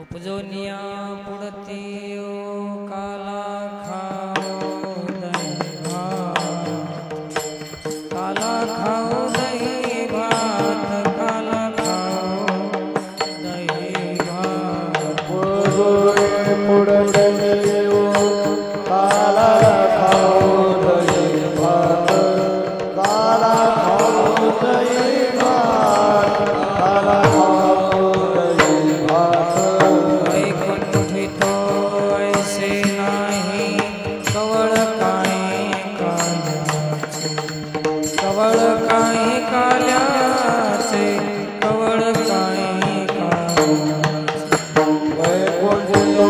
उपजोनिया पुड़ती काला खाओ दही भात, काला खाओ दही भात, काला खाओ दही भात। काला खाओ दही भात, काला खाओ दही भात, काला खाओ दही भात। वैकुंठी तो ऐसे नाही कवळ काही काल्याचे, कवळ काही काल्याचे, कवळ काही काल्याचे। वैकुंठी तो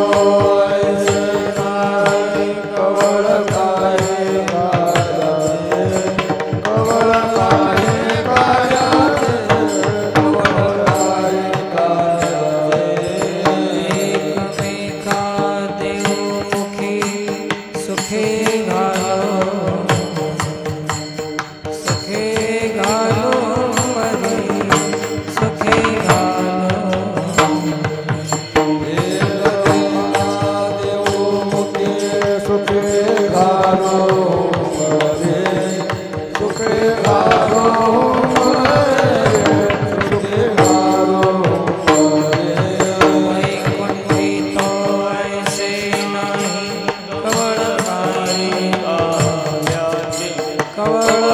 ऐसे नाही कवळ काही काल्याचे, कवळ काही काल्याचे, कवळ काही काल्याचे। एकमेका देवमुखी सुखे घालो, सुखे घालो मरी, सुखे घालो। सुखे घालो मरे, सुखे घालो मरे, सुखे घालो मरे। वैकुंठी तो ऐसे नाही कवळ काही काल्याचे, कवळ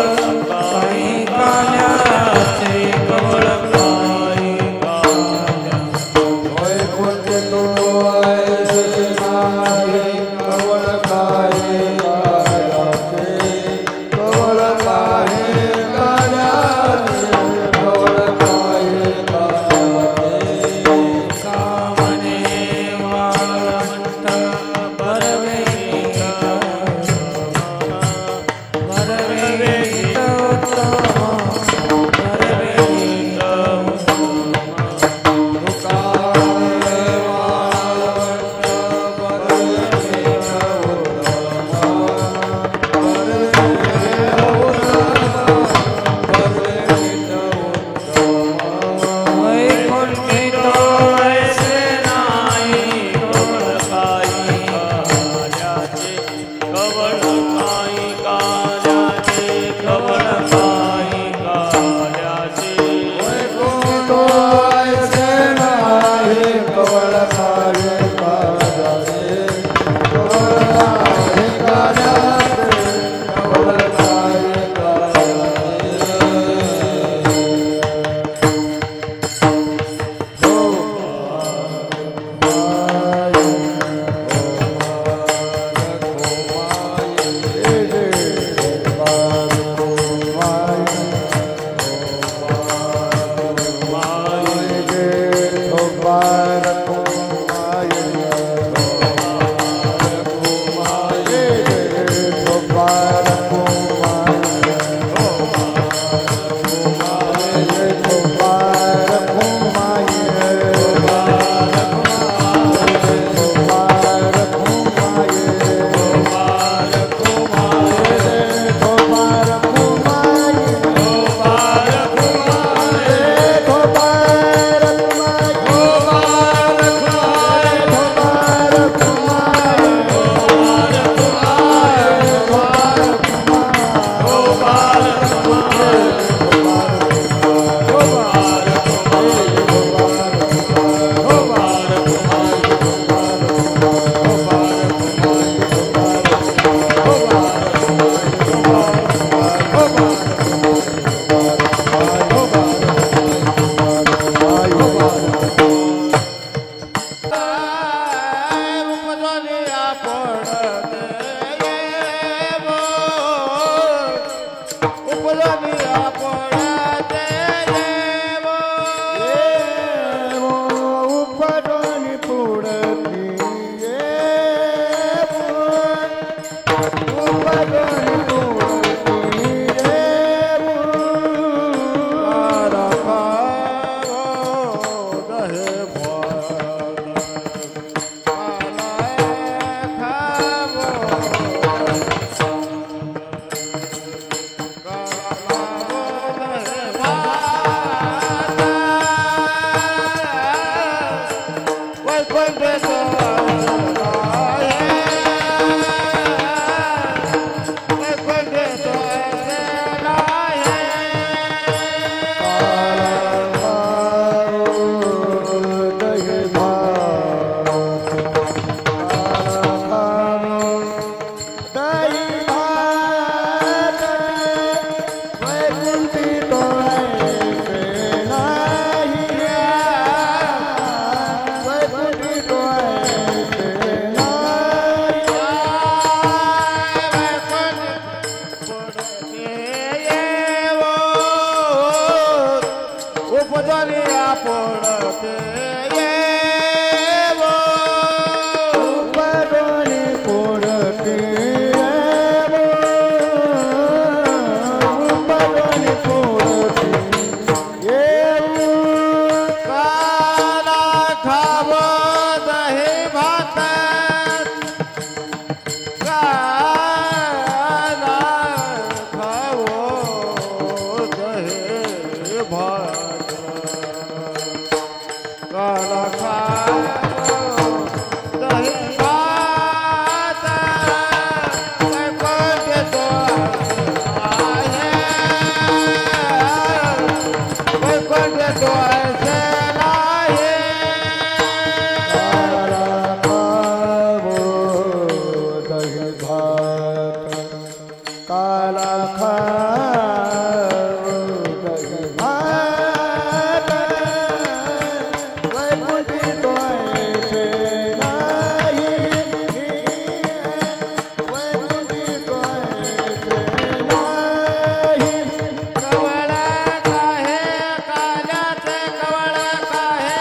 काही काल्याचे, कवळ काही काल्याचे। वैकुंठी तो ऐसे नाही कवळ काही काल्याचे, कवळ काही काल्याचे, कवळ काही काल्याचे। सामने वाळवंट बरवेत, बरवेत उत्तम, बरवेत उत्तम। वैकुंठी तो ऐसे नाही कवळ काही काल्याचे, कवळ काही काल्याचे, कवळ काही काल्याचे। तो ऐसे नाही कवळ काही काल्याचे, कवळ काही काल्याचे, कवळ काही काल्याचे। Oh my, oh my, oh my, काला खाओ दहे भात काला खाओ दहे भात वैकुंठ द्वार आए वैकुंठ द्वार से लाए काला खाओ दहे भात काला खाओ दहे भात वैकुंठ द्वार से लाए वैकुंठ द्वार से लाए कवळ काहे काल्याचे कवळ काहे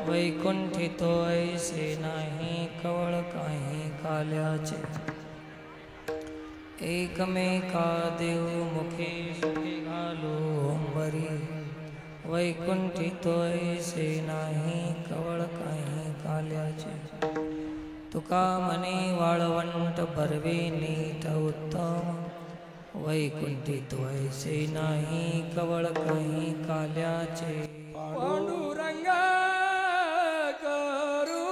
वैकुंठितो ऐसे नाही कवळ काही काल्याचे एकमेका देव मुखे सुखे घालो अंबरी वैकुंठितो ऐसे नाही कवळ काही काल्याचे तुका मने वाळवंट भरवे नीट उत्तम वैकुंठितो ऐसे नाही कवळ काही काल्याचे पांडुरंगा करू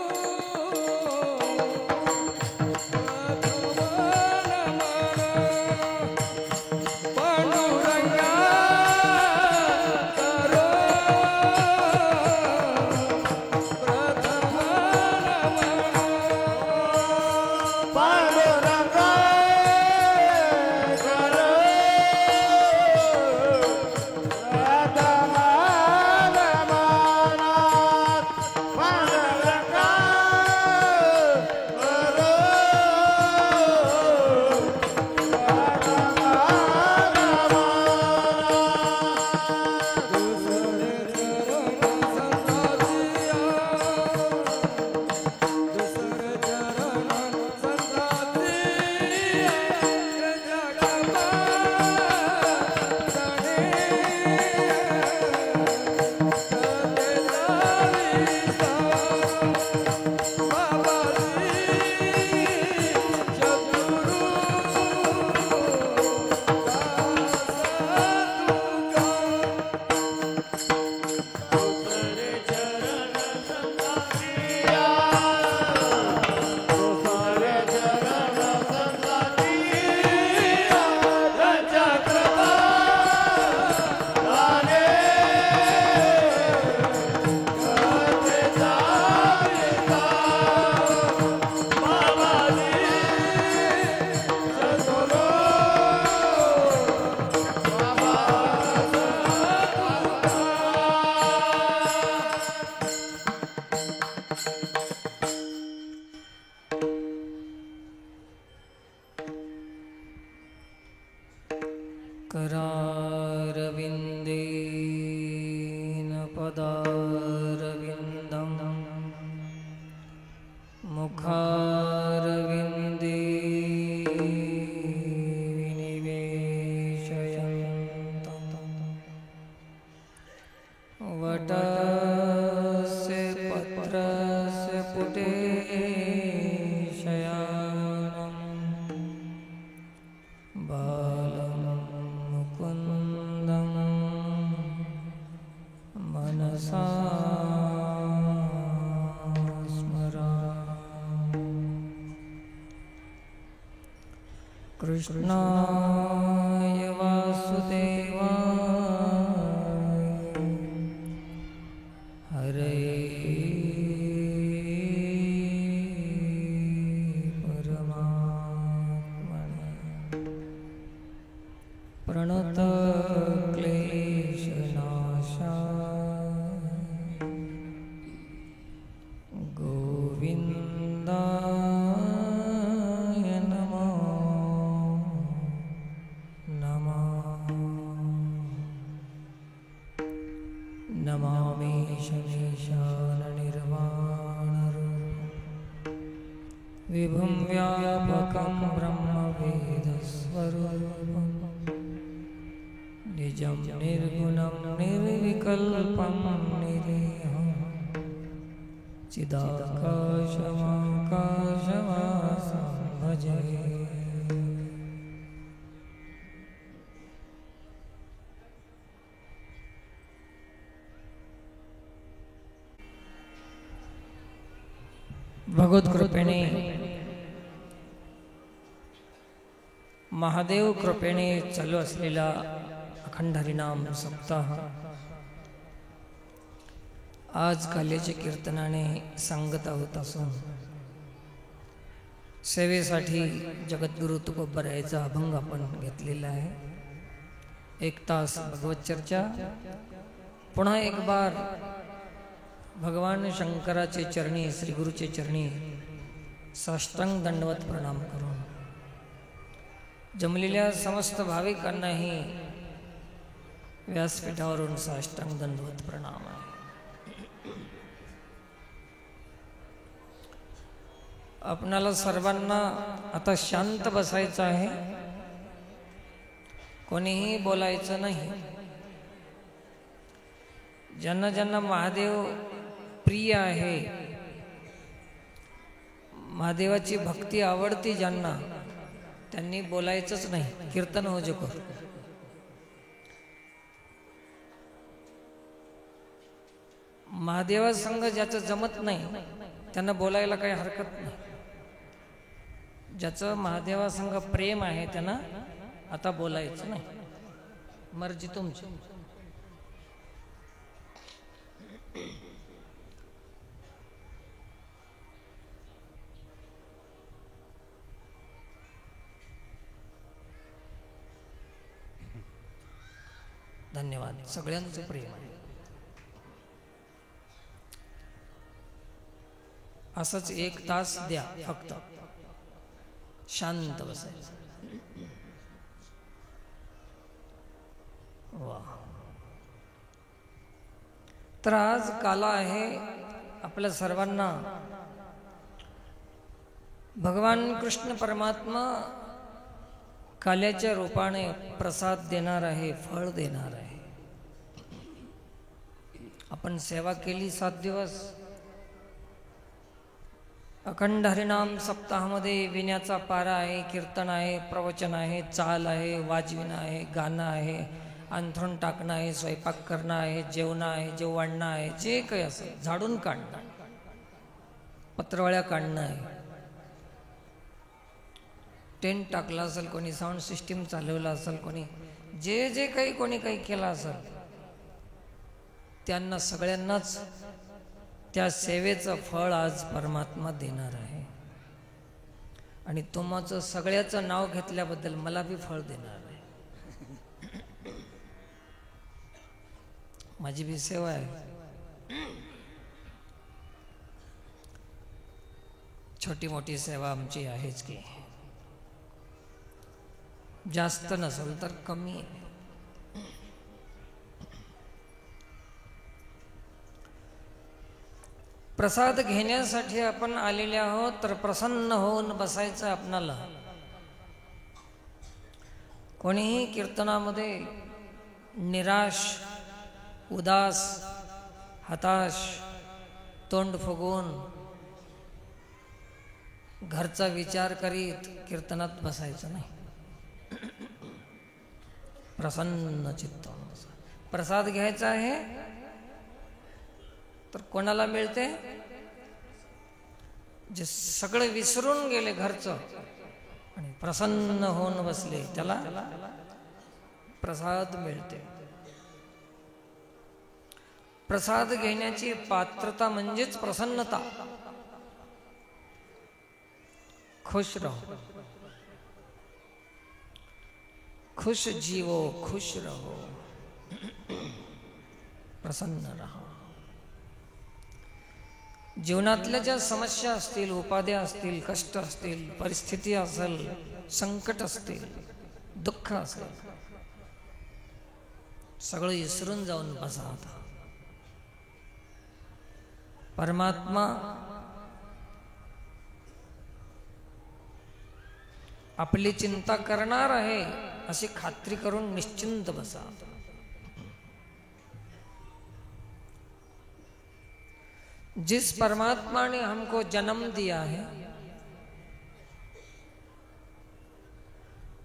करारविन्देन पदारविन्दं मुखारविन्दे विनिवेशयन्तं वटस्य पत्रस्य पुटे शयानं बालं मुकुन्दं मनसा स्मरामि कृष्णाय वासुदेवाय हरये परमात्मने प्रणत क्लेशनाशाय गोविन्दाय नमो नमः नमामि शमीशाननिर्वाणरूपं विभुं व्यापकं ब्रह्मवेदस्वरूपं निजं निर्गुणं निर्विकल्पं निरीहं चिदाकाशमाकाशवासं भजे भगवत कृपेने महादेव कृपेने चालू असलेला अखंड हरिनाम सप्ताह आज काल्याच्या कीर्तनाने सांगत आहोत असून सेवेसाठी जगद्गुरु तुकोबरायचा अभंग आपण घेतलेला आहे। 1 तास भगवत चर्चा। पुन्हा एक बार भगवान शंकराचे चरणी श्री गुरुचे चरणी साष्टांग दंडवत प्रणाम करून जमलेल्या समस्त भाविकांनाही व्यासपीठावरून साष्टांग दंडवत प्रणाम आहे। आपणाला सर्वांना आता शांत बसायचं आहे, कोणीही बोलायचं नाही. ज्यांना ज्यांना महादेव प्रिय आहे, महादेवाची भक्ती आवडती ज्यांना, त्यांनी बोलायचंच नाही. कीर्तन हो जो कर. महादेवासंग ज्याचं जमत नाही त्यांना बोलायला काही हरकत नाही. ज्याचं महादेवासंग प्रेम आहे त्यांना आता बोलायचं नाही. मर्जी तुमची. धन्यवाद. सगळ्यांचं प्रेम आहे. असंच 1 तास द्या फक्त. शांत बसायचं. वा. तर आज काला आहे आपल्या सर्वांना. भगवान कृष्ण परमात्मा काल्याच्या रूपाने प्रसाद देणार आहे, फळ देणार आहे. आपण सेवा केली 7 दिवस. अखंड हरिनाम सप्ताहामध्ये विण्याचा पारा आहे, कीर्तन आहे, प्रवचन आहे, चाल आहे, वाजविणं आहे, गाणं आहे, अंथरूण टाकणं आहे, स्वयंपाक करणं आहे, जेवणं आहे, जेवणं आहे, जे काही असेल झाडून काढणं, पत्रवळ्या काढणं आहे, टेंट टाकला असेल कोणी, साऊंड सिस्टीम चालवला असेल कोणी, जे जे काही कोणी काही केलं असेल त्यांना सगळ्यांनाच त्या सेवेचं फळ आज परमात्मा देणार आहे. आणि तुमचं सगळ्याचं नाव घेतल्याबद्दल मला बी फळ देणार आहे. माझी बी सेवा आहे. छोटी मोठी सेवा आमची आहेच की. जास्त नसेल तर कमी आहे. प्रसाद घेण्यासाठी आपण आलेले आहोत, तर प्रसन्न होऊन बसायचं आपणाला. कोणीही कीर्तनामध्ये निराश, उदास, हताश, तोंड फुगवून घरचा विचार करीत कीर्तनात बसायचं नाही. प्रसन्न चित्त. प्रसाद घ्यायचा आहे तर कोणाला मिळते? जे सगळे विसरून गेले घरचं आणि प्रसन्न होऊन बसले त्याला प्रसाद मिळते. प्रसाद घेण्याची पात्रता म्हणजेच प्रसन्नता. खुश रहो, खुश जीवो, खुश रहो, प्रसन्न रहा. जीवनातल्या ज्या समस्या असतील, उपाध्या असतील, कष्ट असतील, परिस्थिती असेल, संकट असतील, दुःख असेल, सगळं विसरून जाऊन बसा. आता परमात्मा आपली चिंता करणार आहे अशी खात्री करून निश्चिंत बसा. जिस परमात्मा ने हमको जन्म दिया है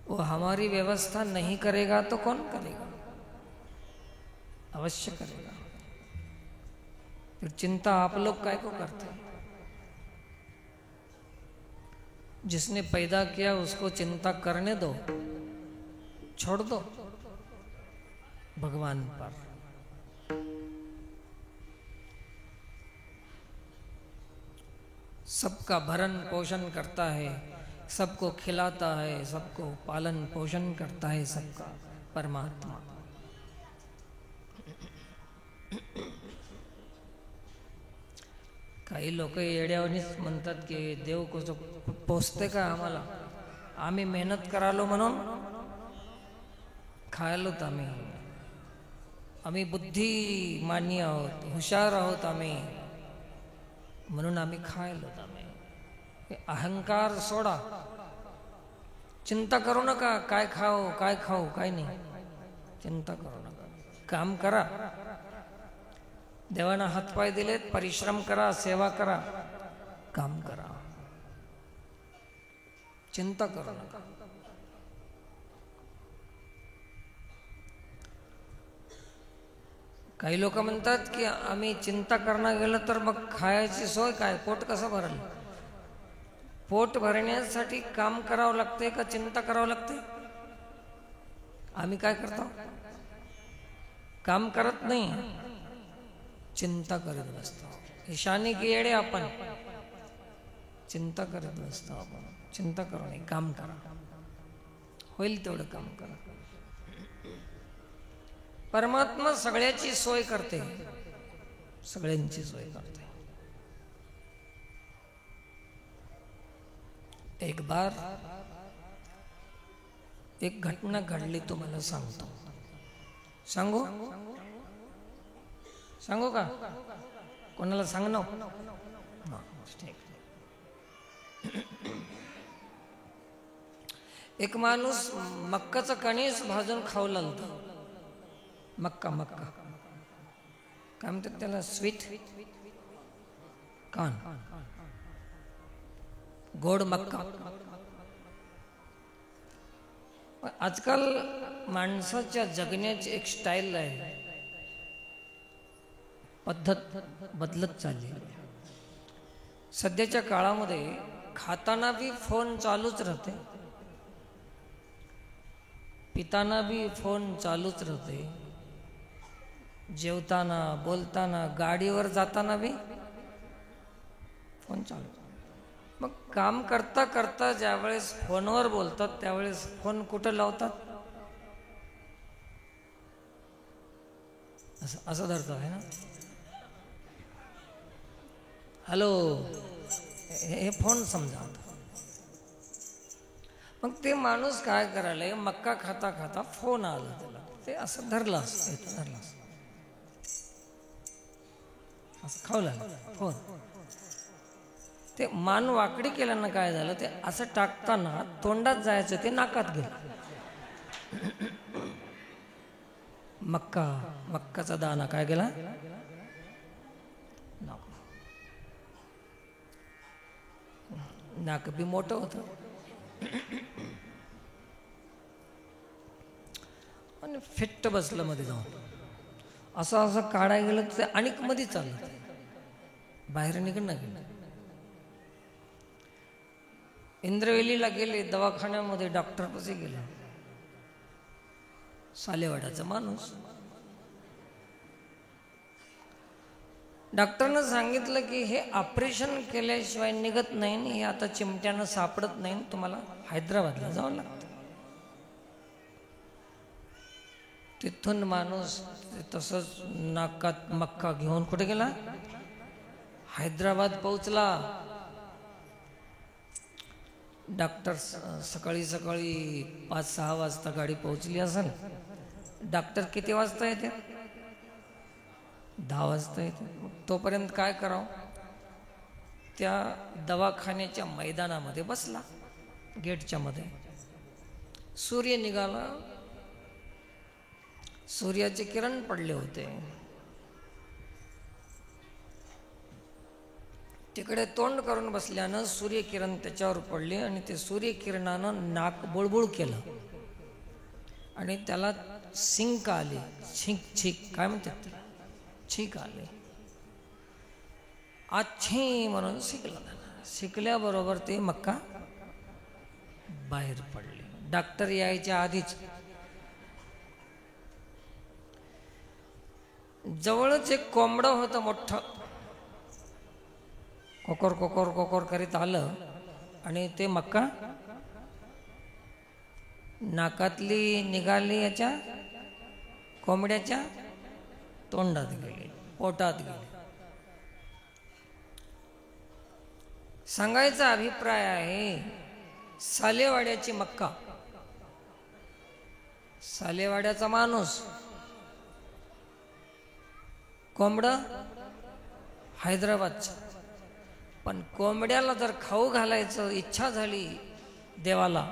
वो हमारी व्यवस्था नहीं करेगा तो कौन करेगा? अवश्य करेगा. फिर चिंता आप लोग काय को करते हैं? जिसने पैदा किया उसको चिंता करने दो, छोड़ दो भगवान पर. सबका भरण पोषण करता है, सबको खिलाता है, सबको पालन पोषण करता है सबका परमात्मा. काही लोक येड्यावानीच म्हणतात की देव कसं पोचते का आम्हाला? आम्ही मेहनत करालो म्हणून खायलोत. आम्ही बुद्धिमानी आहोत, हुशार आहोत आम्ही, म्हणून आम्ही खायलोत. हे अहंकार सोडा. चिंता करू नका काय खाऊ काय नाही. चिंता करू नका. काम करा. देवानं हातपाय दिलेत, परिश्रम करा, सेवा करा, काम करा. चिंता करू नका. काही लोक म्हणतात की आम्ही चिंता करणं गेलं तर मग खायची सोय काय, पोट कसं भरल? पोट भरण्यासाठी काम करावं लागते का चिंता करावं लागते? आम्ही काय करतो? काम करत नाही, चिंता करत बसतो. ईशानी की येडे आपण, चिंता करत बसतो आपण. चिंता करू नये, काम करा. होईल तेवढं काम करा. परमात्मा सगळ्याची सोय करते, सगळ्यांची सोय करते. एक बार एक घटना घडली, तुम्हाला सांगतो. सांगू सांगू का? कोणाला सांगणं? ठीक. एक माणूस मक्काचं कणीस भाजून खाऊ लागला. मक्का काय म्हणतात त्याला? स्वीट कॉर्न, गोड मक्का. आजकाल माणसाच्या जगण्याची एक स्टाईल आहे, पद्धत बदलत चालली. सध्याच्या काळामध्ये खाताना बी फोन चालूच राहते, पिताना बी फोन चालूच राहते, जेवताना, बोलताना, गाडीवर जाताना बी फोन चालू. मग काम करता करता ज्यावेळेस फोनवर बोलतात त्यावेळेस फोन कुठं लावतात? असं धरतो आहे ना. हॅलो, हे फोन समजा. मग ते माणूस काय करायला, मक्का खाता खाता फोन आला त्याला, ते असं धरलास, असं खाऊ लागला फोन. ते मान वाकडी केल्यानं काय झालं, ते असं टाकताना तोंडात जायचं ते नाकात गेलं. मक्काचा दाना काय गेला? नाक बी मोठं होतं आणि फिट्ट बसलं मध्ये जाऊन. असं काढायला गेलं तर आणि मध्ये चाललं, बाहेर निघणं गेलं. इंद्रवेलीला गेले, दवाखान्यामध्ये डॉक्टर कसे गेले, सालेवाड्याचा माणूस. डॉक्टरनं सांगितलं की हे ऑपरेशन केल्याशिवाय निघत नाही, हे आता चिमट्यानं सापडत नाही, तुम्हाला हैदराबादला जावं लागतं. तिथून माणूस तसंच नाकात मक्का घेऊन कुठे गेला? हैदराबाद पोहोचला. डॉक्टर सकाळी 5-6 वाजता गाडी पोहोचली असेल. डॉक्टर किती वाजता येते? 10 वाजता येते. तोपर्यंत काय करावं? त्या दवाखान्याच्या मैदानामध्ये बसला, गेटच्या मध्ये. सूर्य निघाला, सूर्याचे किरण पडले होते. तिकडे तोंड करून बसल्यानं सूर्यकिरण त्याच्यावर पडले आणि ते सूर्यकिरणानं नाक बुळबुळ केलं आणि त्याला शिंक आली. छीक काय म्हणतात? छीक आले. आच्छी म्हणून शिकला. शिकल्याबरोबर ते मक्का बाहेर पडले. डॉक्टर यायच्या आधीच जवळच एक कोंबडं होतं मोठं, कोकोर कोकोर कोकोर करीत आलं आणि ते मक्का नाकातली निघाली, याच्या कोंबड्याच्या तोंडात गेली, पोटात गेली. सांगायचा अभिप्राय आहे, सालेवाड्याची मक्का, सालेवाड्याचा माणूस, कोंबडं हैदराबादचं. पण कोंबड्याला जर खाऊ घालायचं इच्छा झाली देवाला,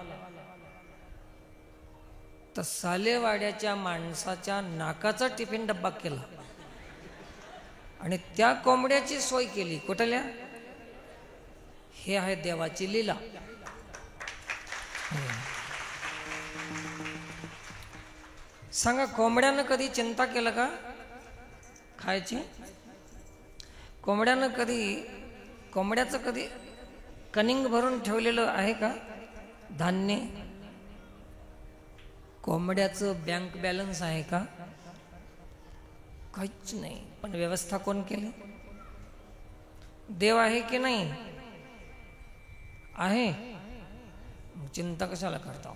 तर सालेवाड्याच्या माणसाच्या नाकाचा टिफिन डब्बा केला आणि त्या कोंबड्याची सोय केली. कुठल्या? हे आहे देवाची लीला. सांगा, कोंबड्यानं कधी चिंता केलं का खायची? कोंबड्याचं कधी कनिंग भरून ठेवलेलं आहे का धान्य? कोंबड्याचं बँक बॅलन्स आहे का? काहीच नाही. पण व्यवस्था कोण केली? देव आहे की नाही? आहे. चिंता कशाला करता?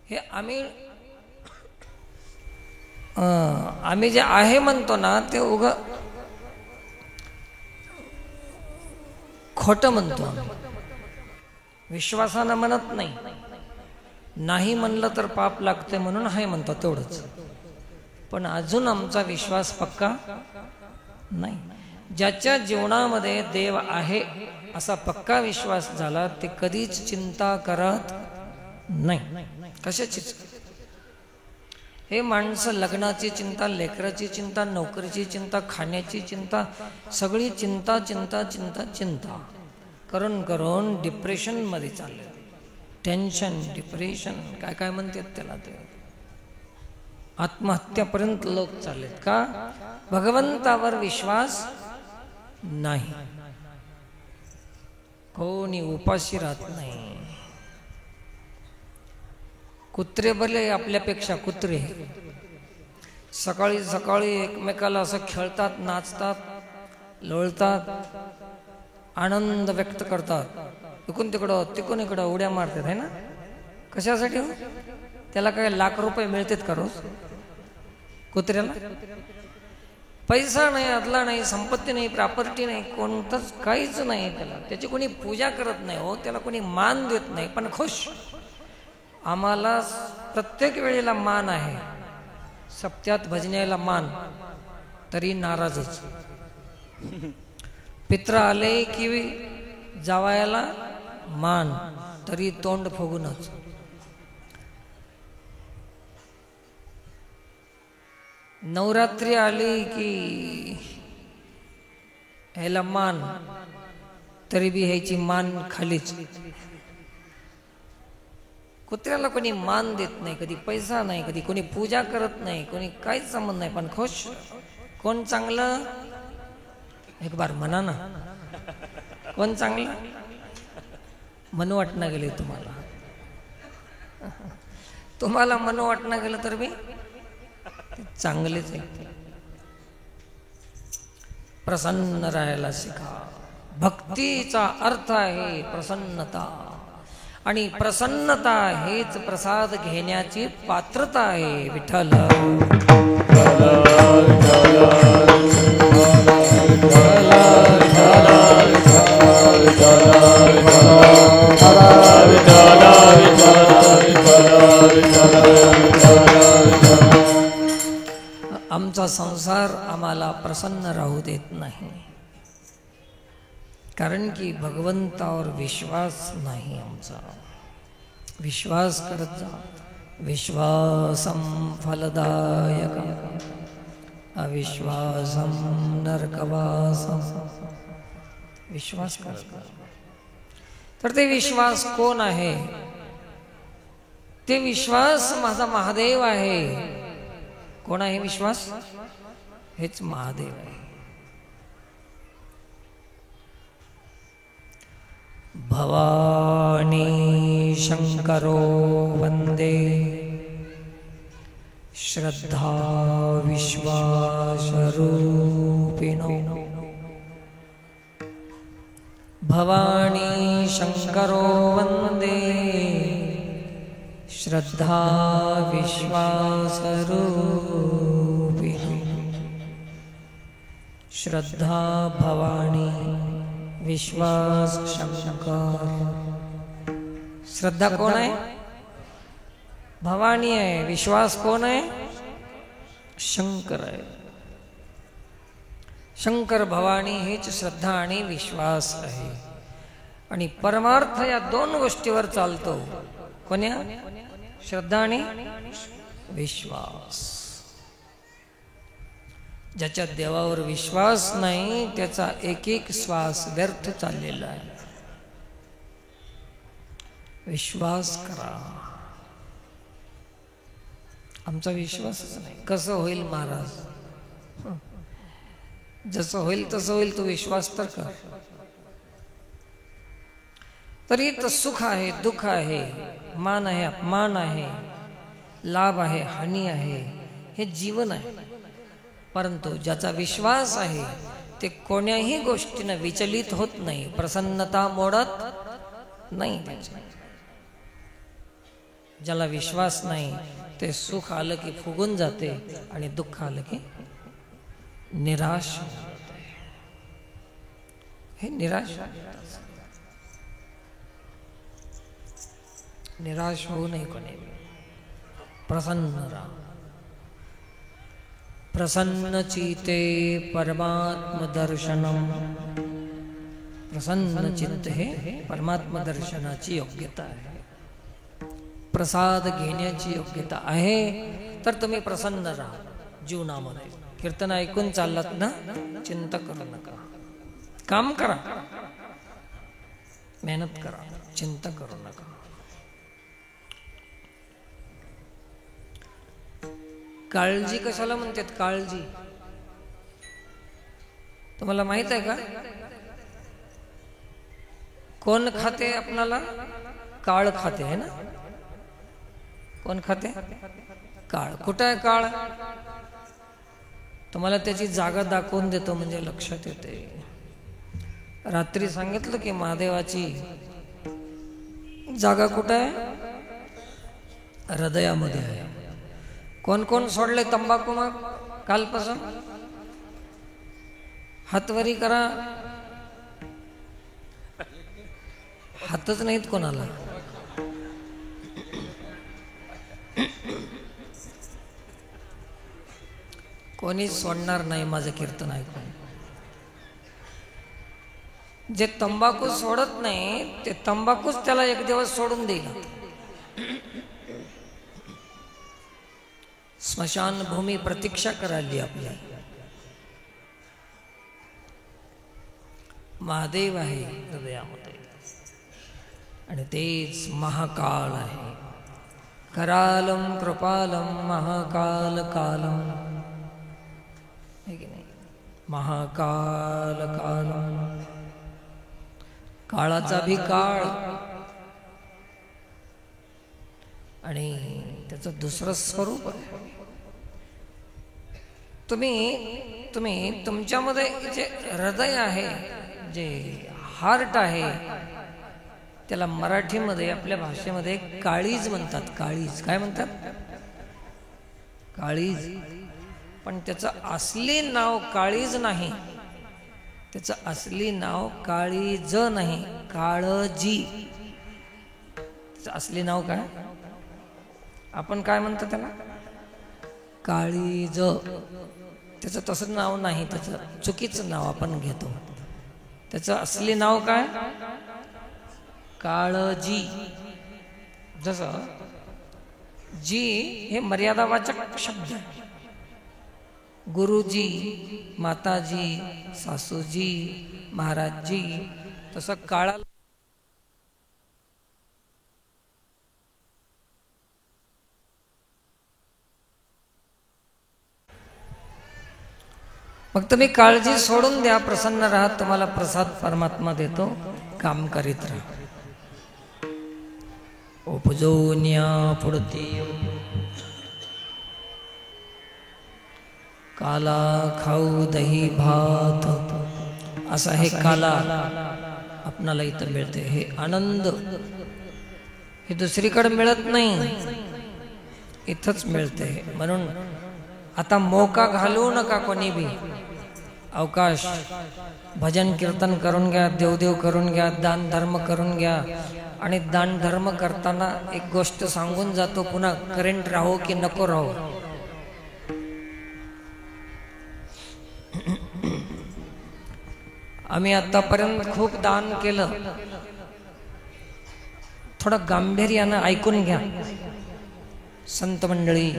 हे आम्ही जे आहे म्हणतो ना, ते खोटं म्हणतो. विश्वासानं म्हणत नाही. नाही म्हणलं तर पाप लागते म्हणून आहे म्हणतो, तेवढंच. पण अजून आमचा विश्वास पक्का नाही. ज्याच्या जीवनामध्ये देव आहे असा पक्का विश्वास झाला, ते कधीच चिंता करत नाही. कशाचीच? हे माणसं लग्नाची चिंता, लेकराची चिंता, नोकरीची चिंता, खाण्याची चिंता, सगळी चिंता चिंता चिंता चिंता करून करून डिप्रेशन मध्ये चालले. टेन्शन, डिप्रेशन, काय काय म्हणतात त्याला, ते आत्महत्यापर्यंत लोक चाललेत. का? भगवंतावर विश्वास नाही. कोणी उपाशी राहत नाही. कुत्रे भले आपल्यापेक्षा कुत्रे सकाळी सकाळी एकमेकाला असं खेळतात, नाचतात, लोळतात, आनंद व्यक्त करतात, इकडून तिकडं तिकडून इकडं उड्या मारतात, है ना? कशासाठी? त्याला काय लाख रुपये मिळतात का रोज कुत्र्याला? पैसा नाही, अदला नाही, संपत्ती नाही, प्रॉपर्टी नाही, कोणतंच काहीच नाही त्याला. त्याची कोणी पूजा करत नाही हो, त्याला कोणी मान देत नाही, पण खुश. आम्हाला प्रत्येक वेळेला मान आहे. सप्त्यात भजनेला मान, तरी नाराजच. पित्र आले की जावायला मान, तरी तोंड फुगूनच. नवरात्री आली की ह्याला मान, तरी बी ह्याची मान खालीच. कुत्र्याला कोणी मान देत नाही, कधी पैसा नाही, कधी कोणी पूजा करत नाही, कोणी काहीच संबंध नाही, पण खुश. कोण चांगलं? एक बार म्हणा ना, कोण चांगलं? मन वाटणं गेले तुम्हाला मन वाटणं गेलं तर मी चांगलेच आहे. प्रसन्न राहायला शिका. भक्तीचा अर्थ आहे प्रसन्नता, आणि प्रसन्नता हेच प्रसाद घेण्याची पात्रता आहे. विठ्ठल आमचा संसार आम्हाला प्रसन्न राहू देत नाही, कारण की भगवंतावर विश्वास नाही. आमचा विश्वास करत जा. विश्वासम फलदायकम अविश्वासम नरकवासम. विश्वास करत जा. तर ते विश्वास कोण आहे? ते विश्वास माझा महादेव आहे. कोण आहे विश्वास? हेच महादेव आहे. भवानी शंकरो वंदे श्रद्धा विश्वासरूपिणो. भवानी शंकरो वंदे श्रद्धा विश्वासरूपिणो. श्रद्धा भवानी, विश्वास शंकर. श्रद्धा कोण आहे? भवानी आहे. विश्वास कोण आहे? शंकर आहे. शंकर भवानी हीच श्रद्धा आणि विश्वास आहे. आणि परमार्थ या दोन गोष्टीवर चालतो. कोण्या? श्रद्धा आणि विश्वास. ज्याच्या देवावर विश्वास नाही त्याचा एक एक श्वास व्यर्थ चाललेला आहे. विश्वास करा. आमचा विश्वासच नाही. कसं होईल महाराज? जसं होईल तसं होईल. तू विश्वास तर कर. तरी तर सुख आहे, दुःख आहे, मान आहे, अपमान आहे, लाभ आहे, हानी आहे, हे जीवन आहे. परंतु ज्याचा विश्वास आहे ते कोण्याही गोष्टीनं विचलित होत नाही. प्रसन्नता मोडत नाही त्याची. ज्याला विश्वास नाही ते सुख आलं की फुगून जाते आणि दुःख आलं की निराश होते. हे निराश निराश होऊ नये कोणी. प्रसन्न राहा. प्रसन्न चिते परमात्म दर्शनम. प्रसन्न चित्त हे परमात्म दर्शनाची योग्यता आहे. प्रसाद घेण्याची योग्यता आहे. तर तुम्ही प्रसन्न राहा जीवनामध्ये. कीर्तन ऐकून चाललात ना, चिंता करू नका. काम करा, मेहनत करा, चिंता करू नका. काळजी कशाला म्हणतात? काळजी तुम्हाला माहित आहे का? कोण खाते आपणाला? काळ खाते आहे ना. कोण खाते? काळ. कुठं आहे काळ? तुम्हाला त्याची जागा दाखवून देतो म्हणजे लक्षात येते. रात्री सांगितलं की महादेवाची जागा कुठं आहे? हृदयामध्ये आहे. कोण कोण सोडले तंबाखू मग कालपासून? हातवरी करा. हातच नाहीत कोणाला. कोणीच सोडणार नाही माझं कीर्तन ऐकून. जे तंबाखू सोडत नाही ते तंबाखूच त्याला एक दिवस सोडून देईल. स्मशान भूमी प्रतीक्षा करायली आपली. महादेव आहे हृदयामध्ये आणि तेच महाकाल आहे. करालम कृपालम महाकाल कालम. महाकाल कालम. काळाचा भी काळ आणि त्याचं दुसरं स्वरूप आहे. तुम्ही तुमच्यामध्ये जे हृदय आहे, जे हार्ट आहे, त्याला मराठीमध्ये आपल्या भाषेमध्ये काळीज म्हणतात. काळीज. काय म्हणतात? काळीज. पण त्याचं असली नाव काळीज नाही. त्याचं असली नाव काळीज नाही, काळजी. त्याचं असली नाव काय? आपण काय म्हणतो त्याला? काळीज. त्याचं तसं नाव नाही. त्याचं चुकीचं नाव आपण घेतो. त्याचं असली नाव काय? काळजी. जसं जी हे मर्यादावाचक शब्द आहे. गुरुजी, माताजी, सासूजी, महाराजजी, तसं काळाला मग तुम्ही काळजी सोडून द्या. प्रसन्न राहा. तुम्हाला प्रसाद परमात्मा देतो. काम करीत राहा. उपजोन्या पुढती काला खाऊ दही भात. असा हे काला आपणाला इथं मिळते. हे आनंद हे दुसरीकडे मिळत नाही, इथंच मिळते. म्हणून आता मोका घालवू नका कोणी बी. अवकाश. भजन कीर्तन करून घ्या, देवदेव करून घ्या, दान धर्म करून घ्या. आणि दान धर्म करताना एक गोष्ट सांगून जातो पुन्हा, करेंट राहो की नको राहो. आम्ही आतापर्यंत खूप दान केलं, थोडं गांभीर्यानं ऐकून घ्या संत मंडळी.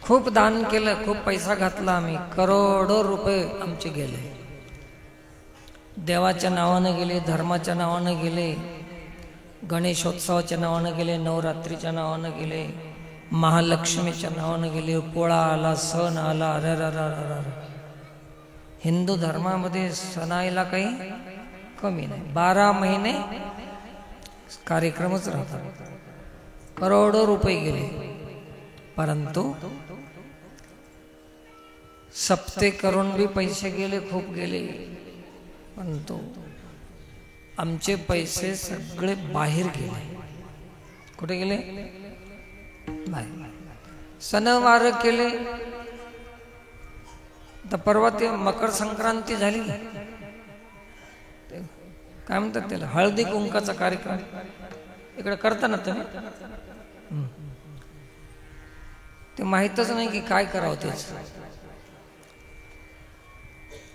खूप दान केलं, खूप पैसा घातला आम्ही, करोडो रुपये आमचे गेले. देवाच्या नावानं गेले, धर्माच्या नावानं गेले, गणेशोत्सवाच्या नावानं गेले, नवरात्रीच्या नावानं गेले, महालक्ष्मीच्या नावानं गेले, पोळा आला, सण आला. अरे हिंदू धर्मामध्ये सणायला काही कमी नाही. 12 महिने कार्यक्रमच राहतात. करोडो रुपये गेले, परंतु सप्ते करून भी पैसे गेले, खूप गेले, परंतु आमचे पैसे सगळे बाहेर गेले. कुठे गेले? बाहेर. सणवार केले. तर परवा ते मकर संक्रांती झाली, काय म्हणतात त्याला, हळदी कुंकाचा कार्यक्रम इकडे करता ना तुम्ही. ते माहीतच नाही की काय करावं. तेच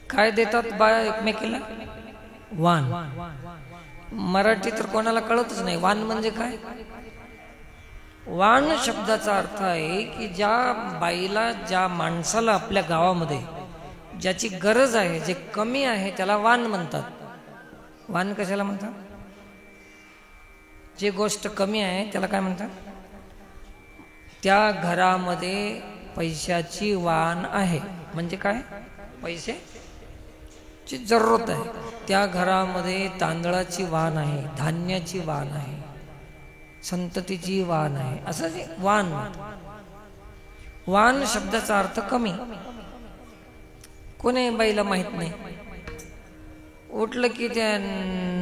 काय देतात बाया एकमेकीला? वाण. मराठी तर कोणाला कळतच नाही वाण म्हणजे काय. वाण शब्दाचा अर्थ आहे की ज्या बाईला, ज्या माणसाला आपल्या गावामध्ये ज्याची गरज आहे, जे कमी आहे, त्याला वाण म्हणतात. वाण कशाला म्हणतात? जे गोष्ट कमी आहे त्याला काय म्हणतात? त्या घरामध्ये पैशाची वाण आहे म्हणजे काय? पैशाची जरूरत आहे. त्या घरामध्ये तांदळाची वाण आहे, धान्याची वाण आहे, संततीची वाण आहे, असं जे वाण. वाण शब्दाचा अर्थ कमी. कोणी बाईला माहित नाही, उठलं की त्या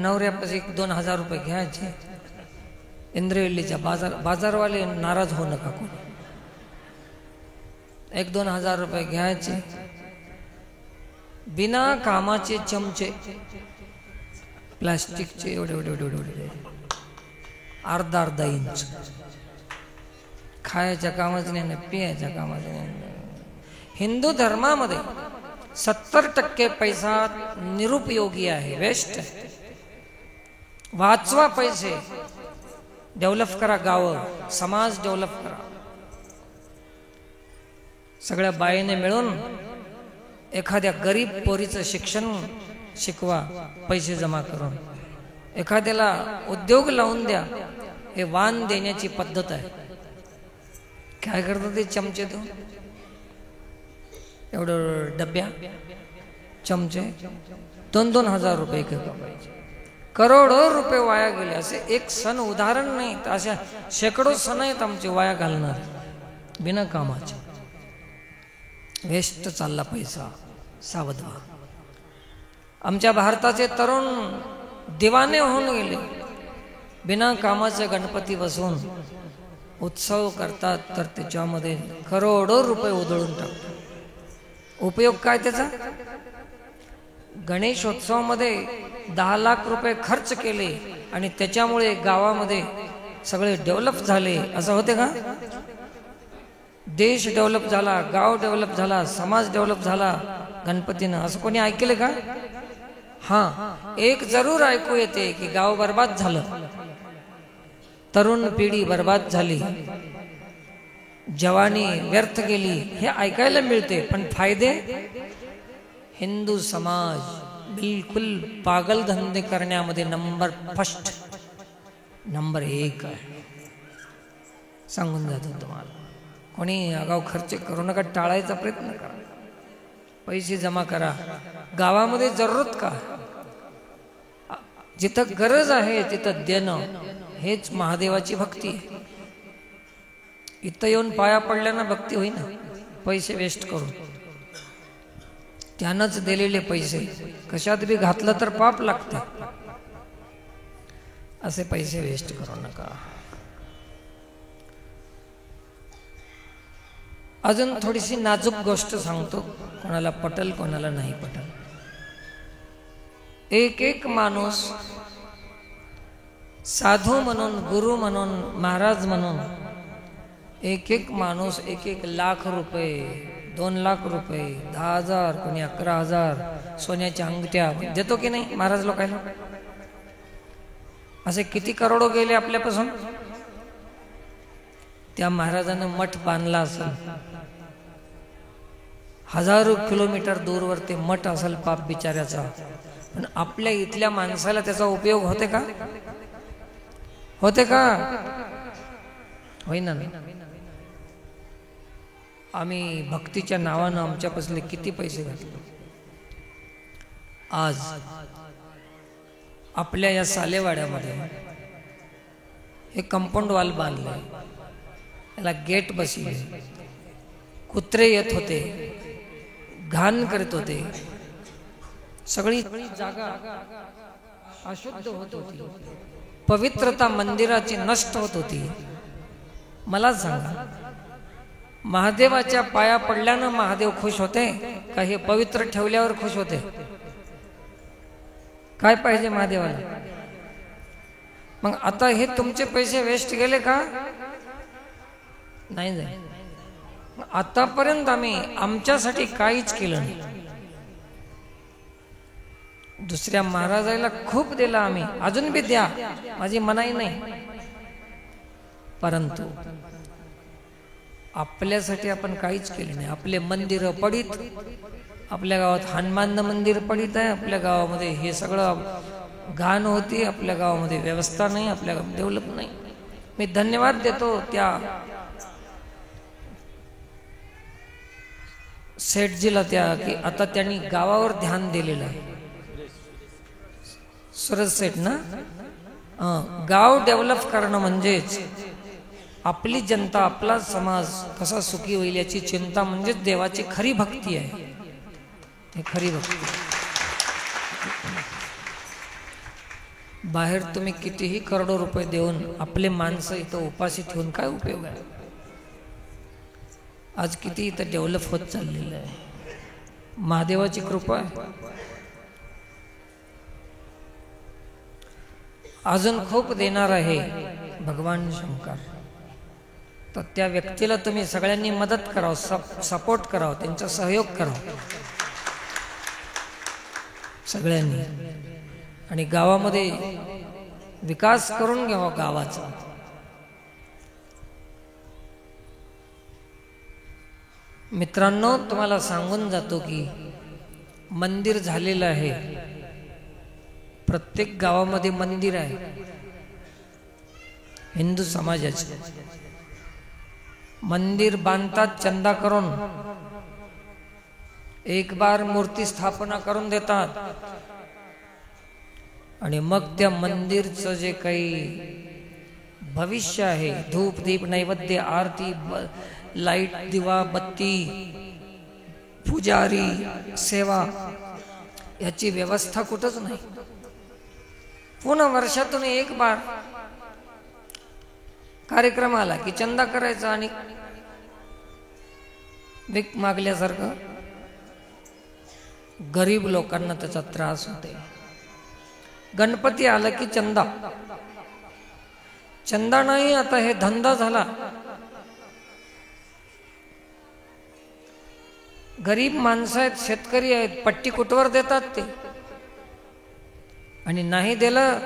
नवऱ्यापाशी 2,000 रुपये घ्यायचे. इंद्रवेल्लीच्या बाजारवाले नाराज होऊ नका कोणी. 1-2 हजार रुपये घ्यायचे. बिना कामाचे चमचे, प्लास्टिकचे, एवढे अर्धा इंच. खायच्या कामाचं नाही, पियाच्या कामाचं नाही. हिंदू धर्मामध्ये 70% पैसा निरुपयोगी आहे, वेस्ट आहे. वाचवा पैसे, डेव्हलप करा गावं, समाज डेव्हलप करा. सगळ्या बाईने मिळून एखाद्या गरीब पोरीचं शिक्षण शिकवा, पैसे जमा करून. एखाद्याला उद्योग लावून द्या. हे वाण देण्याची पद्धत आहे. काय करतात ते चमचे देऊन, एवढं डब्या चमचे, 2-2 हजार रुपये. करोडो रुपये वाया गेले. असे एक सण उदाहरण नाही, तर अशा शेकडो सण आहेत आमचे वाया घालणार, बिना कामाचे. वेस्ट चालला पैसा. सावध व्हा. आमच्या भारताचे तरुण दिवाने होऊन गेले. बिना कामाचे गणपती बसवून उत्सव करतात, तर त्याच्यामध्ये करोडो रुपये उधळून टाकतात. उपयोग काय त्याचा? गणेशोत्सवामध्ये 10 लाख रुपये खर्च केले आणि त्याच्यामुळे गावामध्ये सगळे डेव्हलप झाले, असं होते का? देश डेव्हलप झाला, गाव डेव्हलप झाला, समाज डेव्हलप झाला गणपतीनं, असं कोणी ऐकले का? हां, एक जरूर ऐकू येते की गाव बर्बाद झालं, तरुण पिढी बर्बाद झाली, जवानी व्यर्थ गेली, हे ऐकायला मिळते. पण फायदे? हिंदू समाज बिलकुल पागल धंदे करण्यामध्ये फर्स्ट नंबर 1 आहे. सांगून जातो तुम्हाला. कोणी आगाऊ खर्च करू नका, टाळायचा प्रयत्न करा. पैसे जमा करा. गावामध्ये जरूरत का, जिथं गरज आहे तिथं देणं, हेच महादेवाची भक्ती आहे. इथं येऊन पाया पडल्यानं भक्ती होईना. पैसे वेस्ट करून, त्यानंच दिलेले पैसे कशात बी घातलं तर पाप लागते. असे पैसे वेस्ट करू नका. अजून थोडीशी नाजूक गोष्ट सांगतो, कोणाला पटल कोणाला नाही पटल. एक माणूस साधू म्हणून, गुरु म्हणून, महाराज म्हणून एक माणूस 1 लाख रुपये 2 लाख रुपये, 10,000, कोणी 11,000, सोन्याच्या अंगठ्या देतो की नाही महाराज लोकांना? असे किती करोडो गेले आपल्यापासून. त्या महाराजानं मठ बांधला असेल, हजारो किलोमीटर दूरवर ते मठ असेल पाप बिचाऱ्याचा, पण आपल्या इथल्या माणसाला त्याचा उपयोग होते का? होते का? होईना. आम्ही भक्तीच्या नावानं आमच्यापासले किती पैसे घातले. आज आपल्या या सालेवाड्यामध्ये हे कंपाऊंड वॉल बांधले, याला गेट बसले, कुत्रे येत होते, घाण करत होते, सगळी जागा अशुद्ध होत होती, पवित्रता मंदिराची नष्ट होत होती. मला सांगा, महादेवाच्या पाया पडल्यानं महादेव खुश होते का हे पवित्र ठेवल्यावर खुश होते? काय पाहिजे महादेवाला? मग आता हे तुमचे पैसे वेस्ट गेले का? नाही जाय. आतापर्यंत आम्ही आमच्यासाठी काहीच केलं नाही. दुसऱ्या महाराजाला खूप दिला आम्ही, अजून बी द्या, माझी मनाई नाही, परंतु आपल्यासाठी आपण काहीच केले नाही. आपले मंदिर पडित, आपल्या गावात हनुमान मंदिर पडित आहे, आपल्या गावामध्ये हे सगळं घाण होती, आपल्या गावामध्ये व्यवस्था नाही, आपल्या गावात डेव्हलप नाही. मी धन्यवाद देतो त्या सेठजीला त्या की आता त्यांनी गावावर ध्यान दिलेलं आहे. सुरज सेठ ना, गाव डेव्हलप करणं म्हणजेच आपली जनता, आपला समाज कसा सुखी होईल याची चिंता म्हणजेच देवाची खरी भक्ती आहे. हे खरी भक्ती. बाहेर तुम्ही कितीही करोडो रुपये देऊन आपले माणसं इथं उपाशी ठेवून काय उपयोग आहे? आज किती इथं डेव्हलप होत चाललेलं आहे. महादेवाची कृपा आहे. अजून खूप देणार आहे भगवान शंकर. तर त्या व्यक्तीला तुम्ही सगळ्यांनी मदत करावं, सपोर्ट करावं, त्यांचा सहयोग करावा सगळ्यांनी, आणि गावामध्ये विकास करून घ्यावा गावाचा. मित्रांनो, तुम्हाला सांगून जातो की मंदिर झालेलं आहे, प्रत्येक गावामध्ये मंदिर आहे हिंदू समाजाचे. मंदिर बांधतात चंदा करून, एक बार मूर्ती स्थापना करून देतात, आणि मग त्या मंदिरचं जे काही भविष्य आहे, धूप दीप नैवेद्य आरती लाईट दिवा बत्ती पुजारी सेवा याची व्यवस्था कुठंच नाही. पुन्हा वर्षातून एक बार कार्यक्रम आला की चंदा करायचा आणि भीक मागल्यासारखं. गरीब लोकांना त्याचा त्रास होते. गणपती आला की चंदा, चंदा नाही, आता हे धंदा झाला. गरीब माणसं आहेत, शेतकरी आहेत, पट्टी कुटवर देतात ते, आणि नाही दिलं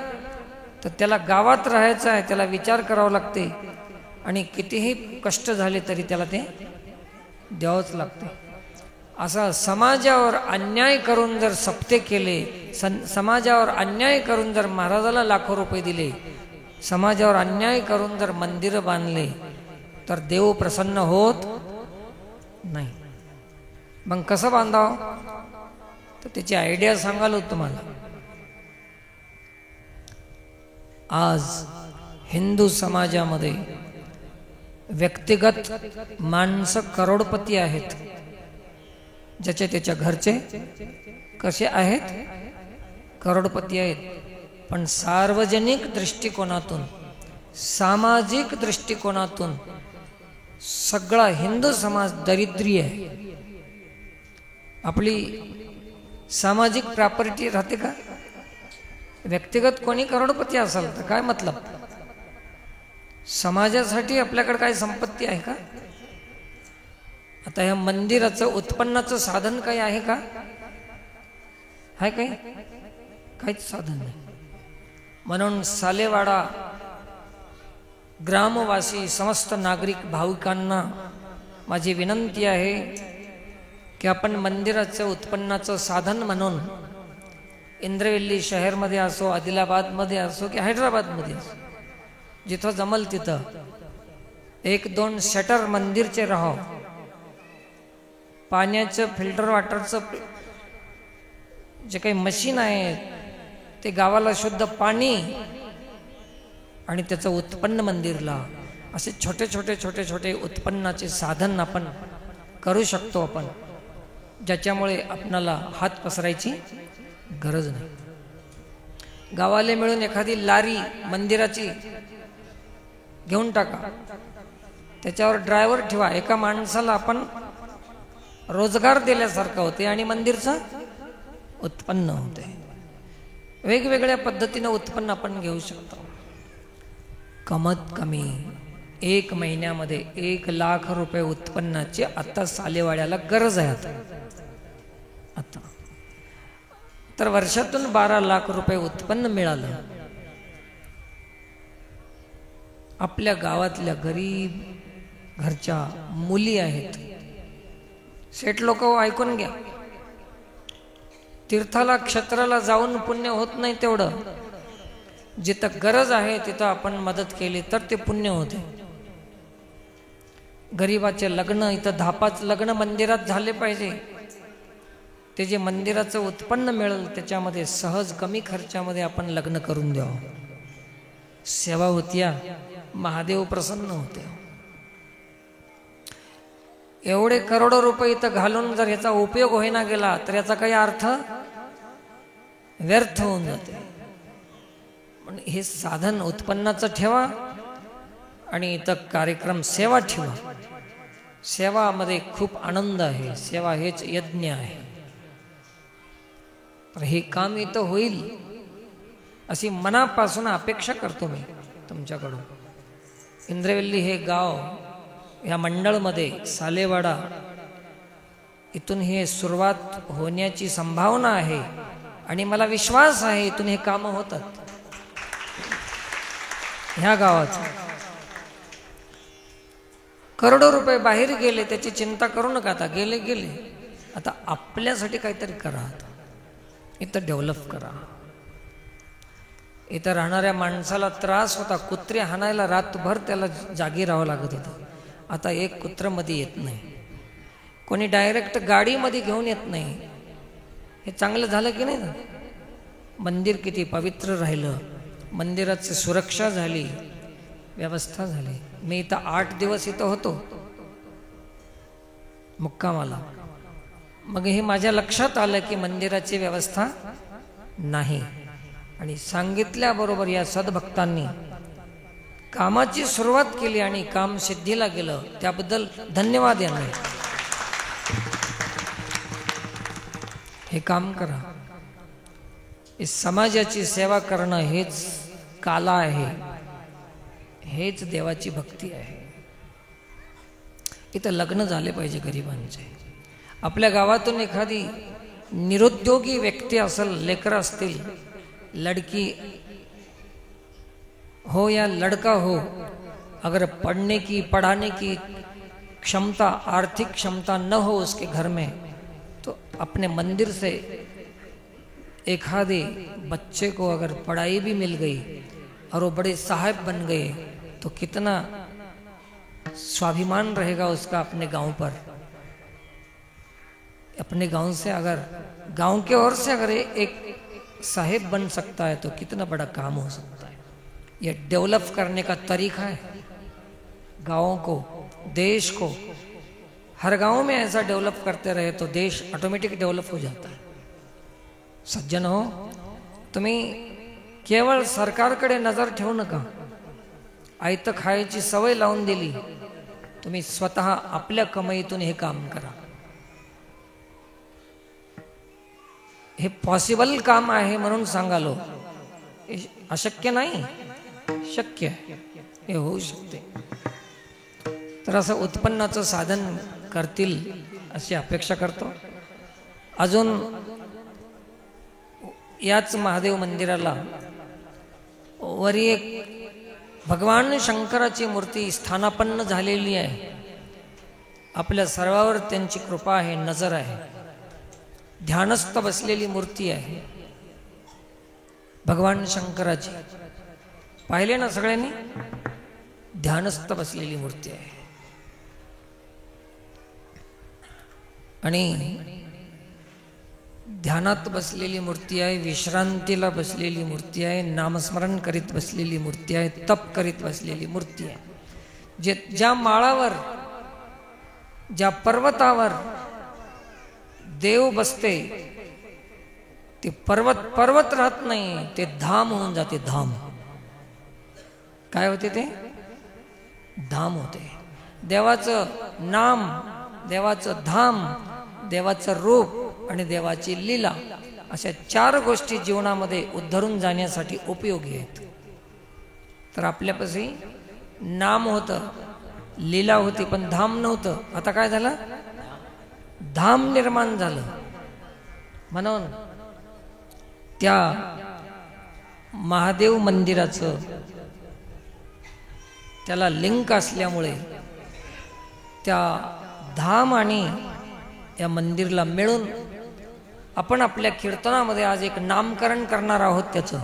तर त्याला गावात राहायचं आहे, त्याला विचार करावा लागते, आणि कितीही कष्ट झाले तरी त्याला ते द्यावंच लागते. असा समाजावर अन्याय करून जर सप्ते केले, समाजावर अन्याय करून जर महाराजाला लाखो रुपये दिले, समाजावर अन्याय करून जर मंदिर बांधले, तर देव प्रसन्न होत नाही. मग कसं बांधावं तर त्याची आयडिया सांगालो तुम्हाला. आज हिंदू समाजामध्ये व्यक्तिगत माणसं करोडपती आहेत, ज्याच्या त्याच्या घरचे कसे आहेत, करोडपती आहेत, पण सार्वजनिक दृष्टिकोनातून, सामाजिक दृष्टिकोनातून सगळा हिंदू समाज दरिद्री आहे. आपली सामाजिक प्रॉपर्टी राहते का? व्यक्तिगत कोणी करोडपती असेल तर काय मतलब? समाजासाठी आपल्याकडे काय संपत्ती आहे का? आता ह्या मंदिराचं उत्पन्नाचं साधन काही आहे का? आहे काही? काहीच साधन नाही. म्हणून सालेवाडा ग्रामवासी समस्त नागरिक भाविकांना माझी विनंती आहे की आपण मंदिराचं उत्पन्नाचं साधन म्हणून इंद्रवेल्ली शहरमध्ये असो, आदिलाबादमध्ये असो की हैदराबादमध्ये असो, जिथं जमल तिथं 1-2 शटर मंदिरचे राहो. पाण्याचं फिल्टर वॉटरचं जे काही मशीन आहे ते गावाला शुद्ध पाणी आणि त्याचं उत्पन्न मंदिरला, असे छोटे छोटे उत्पन्नाचे साधन आपण करू शकतो आपण, ज्याच्यामुळे आपणाला हात पसरायची गरज नाही. गावाले मिळून एखादी लारी मंदिराची घेऊन टाका, त्याच्यावर ड्रायव्हर ठेवा. एका माणसाला आपण रोजगार दिल्यासारखं होते आणि मंदिरचं उत्पन्न होते. वेगवेगळ्या पद्धतीने उत्पन्न आपण घेऊ शकतो. कमीत कमी 1 महिन्यामध्ये 1 लाख रुपये उत्पन्नाची आता सालेवाड्याला गरज आहे. आता तर वर्षातून 12 लाख रुपये उत्पन्न मिळालं. आपल्या गावातल्या गरीब घरच्या मुली आहेत. शेठ लोक ऐकून घ्या, तीर्थाला क्षेत्राला जाऊन पुण्य होत नाही. तेवढं जिथं गरज आहे तिथं आपण मदत केली तर ते पुण्य होते. गरीबाचे लग्न इथं 10-5 लग्न मंदिरात झाले पाहिजे. ते जे मंदिराचं उत्पन्न मिळेल त्याच्यामध्ये सहज कमी खर्चामध्ये आपण लग्न करून द्यावं. सेवा होत्या, महादेव प्रसन्न होते. एवढे करोडो रुपये इथं घालून जर याचा उपयोग होईना गेला तर याचा काही अर्थ व्यर्थ होऊन जाते. पण हे साधन उत्पन्नाचं ठेवा आणि इथं कार्यक्रम सेवा ठेवा. सेवामध्ये खूप आनंद आहे. सेवा हेच यज्ञ आहे. तर हे काम इथं होईल अशी मनापासून अपेक्षा करतो मी तुमच्याकडून. इंद्रवेल्ली हे गाव, या मंडळमध्ये सालेवाडा, इथून हे सुरुवात होण्याची संभावना आहे आणि मला विश्वास आहे इथून हे कामं होतात. ह्या गावात करोडो रुपये बाहेर गेले त्याची चिंता करू नका. आता गेले गेले, आता आपल्यासाठी काहीतरी करा. आता इथं डेव्हलप करा. इथं राहणाऱ्या माणसाला त्रास होता. कुत्रे हाणायला रातभर त्याला जागी राहावं लागत होतं. आता एक कुत्र मध्ये येत नाही. कोणी डायरेक्ट गाडीमध्ये घेऊन येत नाही. हे चांगलं झालं की नाही? मंदिर किती पवित्र राहिलं. मंदिराची सुरक्षा झाली, व्यवस्था झाली. मी इथं 8 दिवस इथं होतो मुक्कामाला. मग हे माझ्या लक्षात आलं की मंदिराची व्यवस्था नाही. आणि सांगितल्याबरोबर या सद्भक्तांनी कामाची सुरुवात केली आणि काम सिद्धीला गेलं. त्याबद्दल धन्यवाद यांना. हे काम करा. हे समाजाची सेवा करणं हेच काला आहे, हेच देवाची भक्ती आहे. इथं लग्न झाले पाहिजे गरिबांचे. आपल्या गावातून एखादी निरुद्योगी व्यक्ती असेल, लेकरं असतील, लड़की हो या लड़का हो, अगर पढ़ाने की क्षमता, आर्थिक क्षमता न हो उसके घर में, तो अपने मंदिर से एखादे बच्चे को अगर पढ़ाई भी मिल गई और वो बड़े साहब बन गए तो कितना स्वाभिमान रहेगा उसका अपने गांव पर. अपने गांव से अगर, गांव के ओर से अगर एक साहेब बन सकता है तो कितना बड़ा काम हो सकता है. ये डेवलप करने का तरीका है. गांवों को, देश को, हर गांव में ऐसा डेवलप करते रहे तो देश ऑटोमेटिक डेवलप हो जाता है. सज्जन हो, तुम्ही केवळ सरकारकडे नजर ठेवू नका. आयतं खायची सवय लावून दिली. तुम्ही स्वतः आपल्या कमाईतून हे काम करा. हे पॉसिबल काम आहे म्हणून सांगालो. अशक्य नाही, शक्य आहे, हे होऊ शकते. तर असं उत्पन्नाचं साधन करतील अशी अपेक्षा करतो. अजून याच महादेव मंदिराला वरी एक भगवान शंकराची मूर्ती स्थानापन्न झालेली आहे. आपल्या सर्वावर त्यांची कृपा आहे, नजर आहे. ध्यानस्थ बसलेली मूर्ती आहे भगवान शंकराची. पाहिले ना सगळ्यांनी, ध्यानस्थ बसलेली मूर्ती आहे. आणि ध्यानात बसलेली मूर्ती आहे, विश्रांतीला बसलेली मूर्ती आहे, नामस्मरण करीत बसलेली मूर्ती आहे, तप करीत बसलेली मूर्ती आहे. ज्या माळावर, ज्या पर्वतावर देव बसते ते पर्वत राहत नाही, ते धाम होऊन जाते. धाम काय होते? ते धाम होते. देवाचं नाम, देवाचं धाम, देवाचं रूप आणि देवाची लीला, अशा 4 गोष्टी जीवनामध्ये उद्धरून जाण्यासाठी उपयोगी आहेत. तर आपल्यापाशी नाम होतं, लीला होती, पण धाम नव्हतं. आता काय झालं? धाम निर्माण झालं. म्हणून त्या महादेव मंदिराचं त्याला लिंक असल्यामुळे त्या धाम आणि या मंदिरला मिळून आपण आपल्या कीर्तनामध्ये आज एक नामकरण करणार आहोत. त्याचं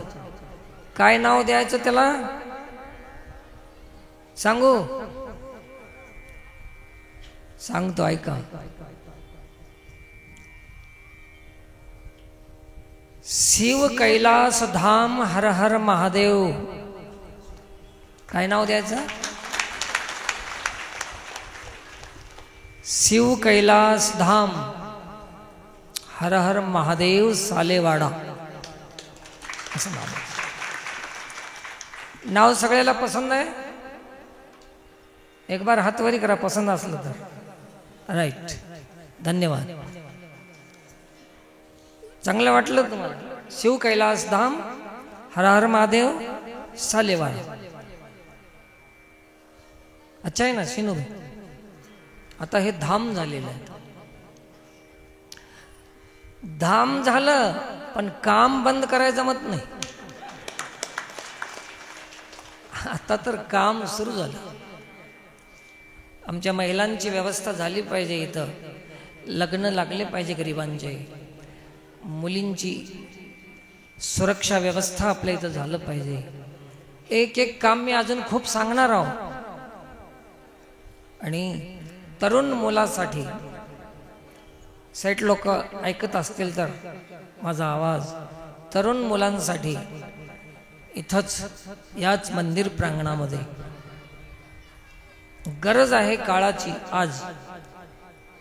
काय नाव द्यायचं त्याला सांगू? सांगतो, ऐका. शिव कैलास धाम हर हर महादेव. काय नाव द्यायचं? शिव कैलास धाम हर हर महादेव सालेवाडा, असं नाव. नाव सगळ्याला पसंत आहे? एक बार हातवरी करा पसंत असलं तर. राईट, धन्यवाद. चांगलं वाटलं तुम्हाला? शिव कैलास धाम हर हर महादेव सालेवाडा. अच्छा आहे ना शिनू? आता हे धाम झालेलं आहे. धाम झालं, पण काम बंद करायचं जमत नाही. आता तर काम सुरू झालं. आमच्या महिलांची व्यवस्था झाली पाहिजे. इथं लग्न लागले पाहिजे गरिबांचे. मुलींची सुरक्षा व्यवस्था आपल्या इथं झालं पाहिजे. एक एक काम मी अजून खूप सांगणार आहोत. आणि तरुण मुलासाठी सेट लोक ऐकत असतील तर माझा आवाज तरुण मुलांसाठी इथंच याच मंदिर प्रांगणामध्ये गरज आहे काळाची. आज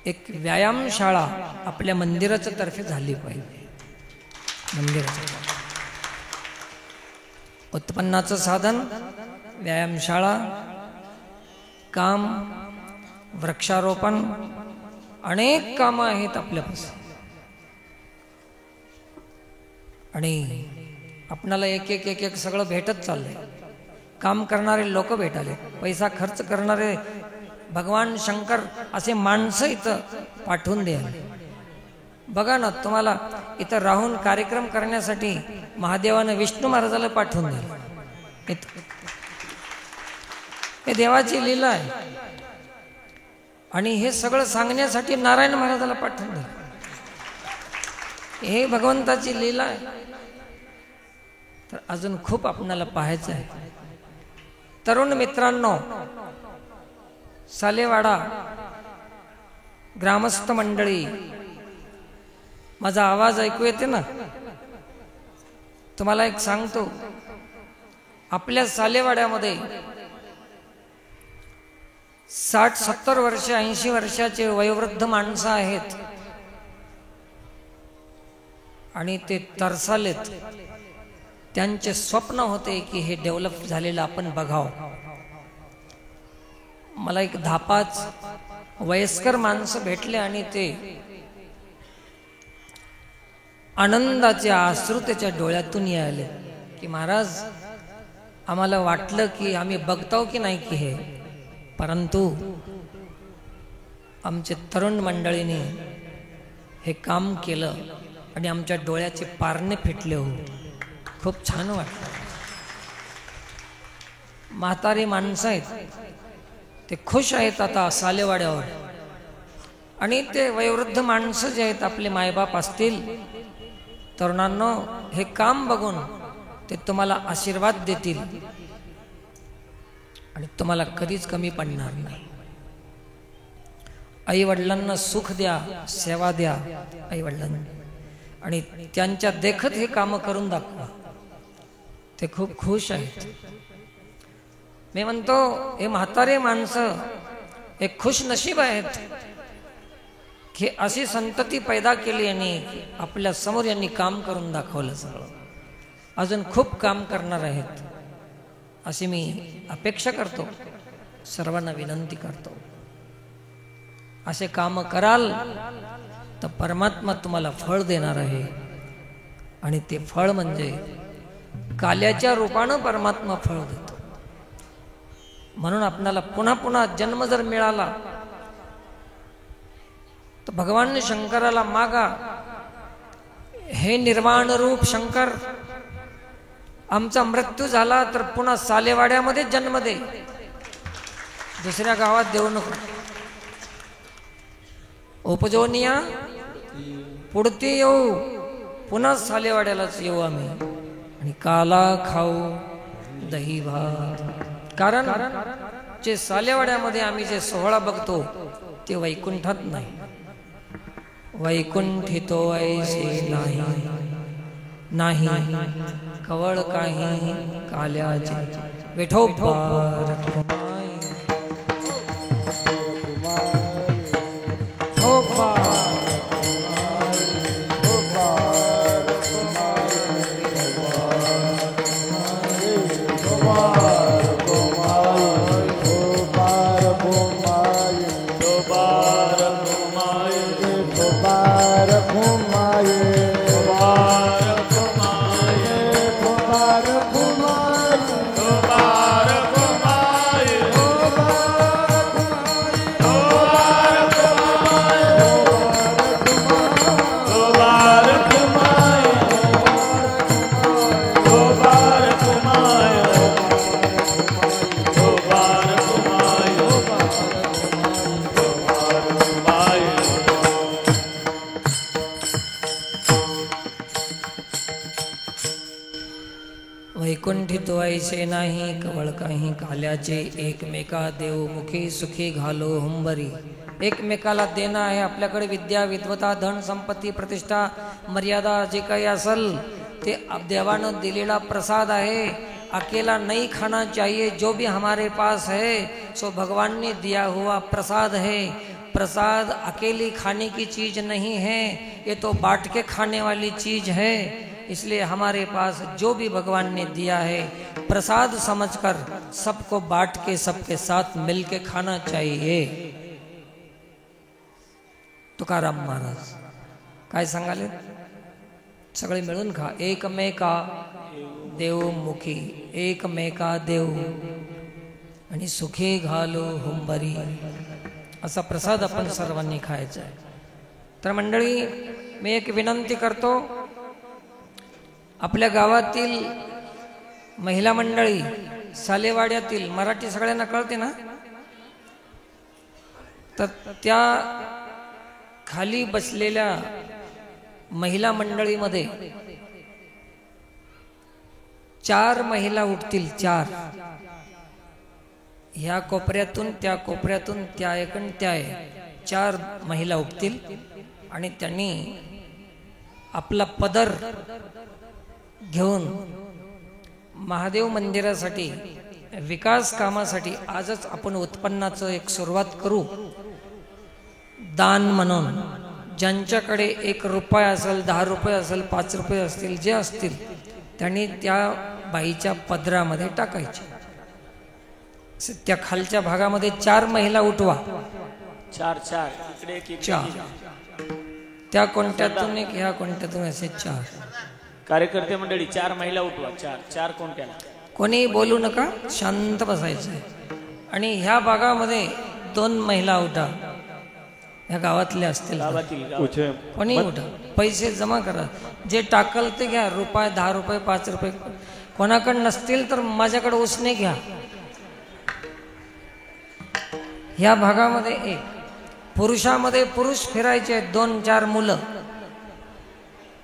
एक व्यायामशाळा आपल्या मंदिराच्या तर्फे झाली पाहिजे. मंदिराचं उत्पन्नाचं साधन व्यायामशाळा, काम, वृक्षारोपण, अनेक कामं आहेत आपल्यापासून. आणि आपणाला एक एक एक एक सगळं भेटत चाललंय. काम करणारे लोक भेटाले, पैसा खर्च करणारे भगवान शंकर असे माणसं इथं पाठवून द्या. बघा ना, तुम्हाला इथं राहून कार्यक्रम करण्यासाठी महादेवानं विष्णू महाराजाला पाठवून दिलं. हे देवाची लीला आहे. आणि हे सगळं सांगण्यासाठी नारायण महाराजाला पाठवून दिलं. हे भगवंताची लीला आहे. तर अजून खूप आपणाला पाहायचं आहे. तरुण मित्रांनो, सालेवाडा ग्रामस्थ मंडळी, माझा आवाज ऐकू येते ना? तुम्हाला एक सांगतो, आपल्या सालेवाड्यामध्ये 60-70 वर्ष 80 वर्षाचे वयोवृद्ध माणसं आहेत. आणि ते तरसालेत. त्यांचे स्वप्न होते की हे डेव्हलप झालेलं आपण बघावं. मला एक 10-5 वयस्कर माणसं भेटले आणि ते आनंदाचे अश्रू त्याच्या डोळ्यातून यायले की महाराज, आम्हाला वाटलं की आम्ही बघताव की नाही की हे, परंतु आमचे तरुण मंडळीने हे काम केलं आणि आमच्या डोळ्याचे पारणे फिटले हो. खूप छान वाटलं. म्हातारी माणसं आहेत ते खुश आहेत आता सालेवाड्यावर, आणि ते वयोवृद्ध माणसं जे आहेत आपले मायबाप असतील, तरुणांनो हे काम बघून ते तुम्हाला आशीर्वाद देतील आणि तुम्हाला कधीच कमी पडणार नाही. आई वडिलांना सुख द्या, सेवा द्या आई वडिलांना, आणि त्यांच्या देखत हे काम करून दाखवा. ते खूप खुश आहेत. मी म्हणतो हे म्हातारे माणसं हे खुश नशीब आहेत की अशी संतती पैदा केली आणि आपल्या समोर यांनी काम करून दाखवलं. सगळं अजून खूप काम करणार आहेत अशी मी अपेक्षा करतो, सर्वांना विनंती करतो. असे काम कराल तर परमात्मा तुम्हाला फळ देणार आहे, आणि ते फळ म्हणजे काल्याच्या रूपानं परमात्मा फळ देतो. म्हणून आपल्याला पुन्हा पुन्हा जन्म जर मिळाला तर भगवान शंकराला मागा, हे निर्वाण रूप शंकर, आमचा मृत्यू झाला तर पुन्हा सालेवाड्यामध्ये जन्म दे, दुसऱ्या गावात देऊ नको. उपजोनिया पुढती येऊ, पुन्हा सालेवाड्यालाच येऊ आम्ही, आणि काला खाऊ दही भात. कारण जे सालेवाड्यामध्ये आम्ही जे सोहळा बघतो ते वैकुंठात नाही. वैकुंठितो ऐसे नाही कवळ काही काल्याचे. विठोबार वैकुंठित ऐसे नाही कवळ काही काल्याचे. एकमेका देव मुखी सुखी घालो हुंबरी. एकमेकाला देणं आहे. आपल्याकडे विद्या, विद्वता, धन, संपत्ती, प्रतिष्ठा, मर्यादा जे काही असल ते देवानं दिलेला प्रसाद है. अकेला नहीं खाना चाहिए, जो भी हमारे पास है सो भगवान ने दिया हुआ प्रसाद है. प्रसाद अकेली खाने की चीज नहीं है, ये तो बांट के खाने वाली चीज है. इसलिए हमारे पास जो भी भगवान ने दिया है प्रसाद समझकर सबको बांट के सबके साथ मिलके खाना चाहिए. तुकाराम महाराज काय सांगाले? सगळे मिळून खा. एकमेका देव मुखी, एकमेका देव आणि सुखी घालो हुंबरी, असा प्रसाद आपण सर्वांनी खायचा आहे. तर मंडळी, मी एक विनंती करतो, आपल्या गावातील महिला मंडळी, सालेवाड्यातील, मराठी सगळ्यांना कळते ना, तर त्या खाली बसलेल्या महिला मंडळीमध्ये 4 महिला उठतील. 4 ह्या कोपऱ्यातून त्या कोपऱ्यातून त्या एकूण त्या 4 महिला उठतील आणि त्यांनी आपला पदर घेऊन महादेव मंदिरासाठी, विकास कामासाठी आजच आपण उत्पन्नाचं एक सुरुवात करू. दान म्हणून ज्यांच्याकडे 1 रुपया असेल, 10 रुपये असेल, 5 रुपये असतील, जे असतील त्यांनी त्या बाईच्या पदरामध्ये टाकायचे. त्या खालच्या भागामध्ये 4 महिला उठवा. 4 इकडे एक 4 त्या कोणत्यातून एक, ह्या कोणत्यातून, असे 4 कार्यकर्ते मंडळी. 4 महिला उठवा. 4 कोणत्या? कोणी बोलू नका, शांत बसायचं. आणि ह्या भागामध्ये 2 महिला उठा. या गावातले असतील तर. गावातील गावात. उचे कोणी उठा, पैसे जमा करा, जे टाकल ते घ्या, रुपये 10 रुपये 5 रुपये. कोणाकडे नसतील तर माझ्याकडे उसने घ्या. ह्या भागामध्ये पुरुषामध्ये पुरुष फिरायचे आहेत, 2-4 मुलं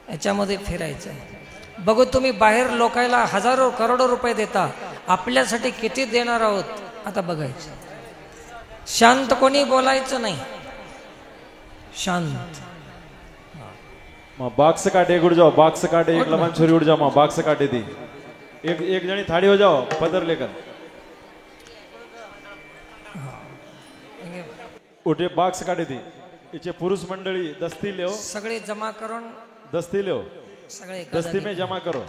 याच्यामध्ये फिरायचं आहे. बघू तुम्ही बाहेर लोकायला हजारो करोडो रुपये देता, आपल्यासाठी किती देणार आहोत आता बघायचं. शांत कोणी बोलायचं नाही, शांत. बाक्स काटे उड़ जाओ, बाक्स काटे एक लमन छोरी उड़ जाओ, बाक्स काटे थी एक एक जनी थाड़ी हो जाओ पदर लेकर उठे बाक्स काटे थी. इचे पुरुष मंडळी दस्ती ले सगळे जमा करून दस्ती ले सगळे दस्ती में जमा करो.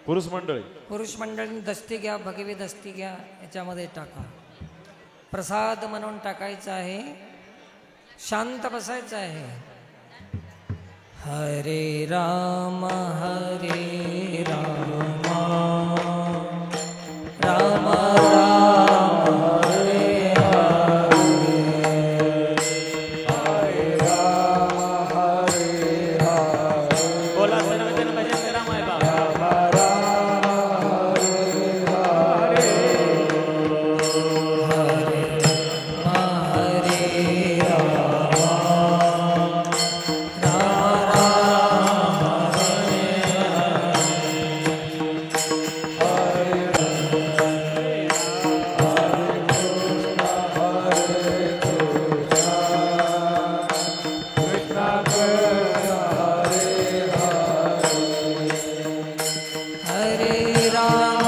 पुरुष मंडळी पुरुष मंडळींनी दस्ती घ्या, भगवी दस्ती घ्या, याच्यामध्ये टाका. प्रसाद म्हणून टाकायचा आहे, शांत बसायचं आहे. हरे राम हरे राम राम राम हरे बोला सर्वजण भजन करा माय बाबा. हरे राम राम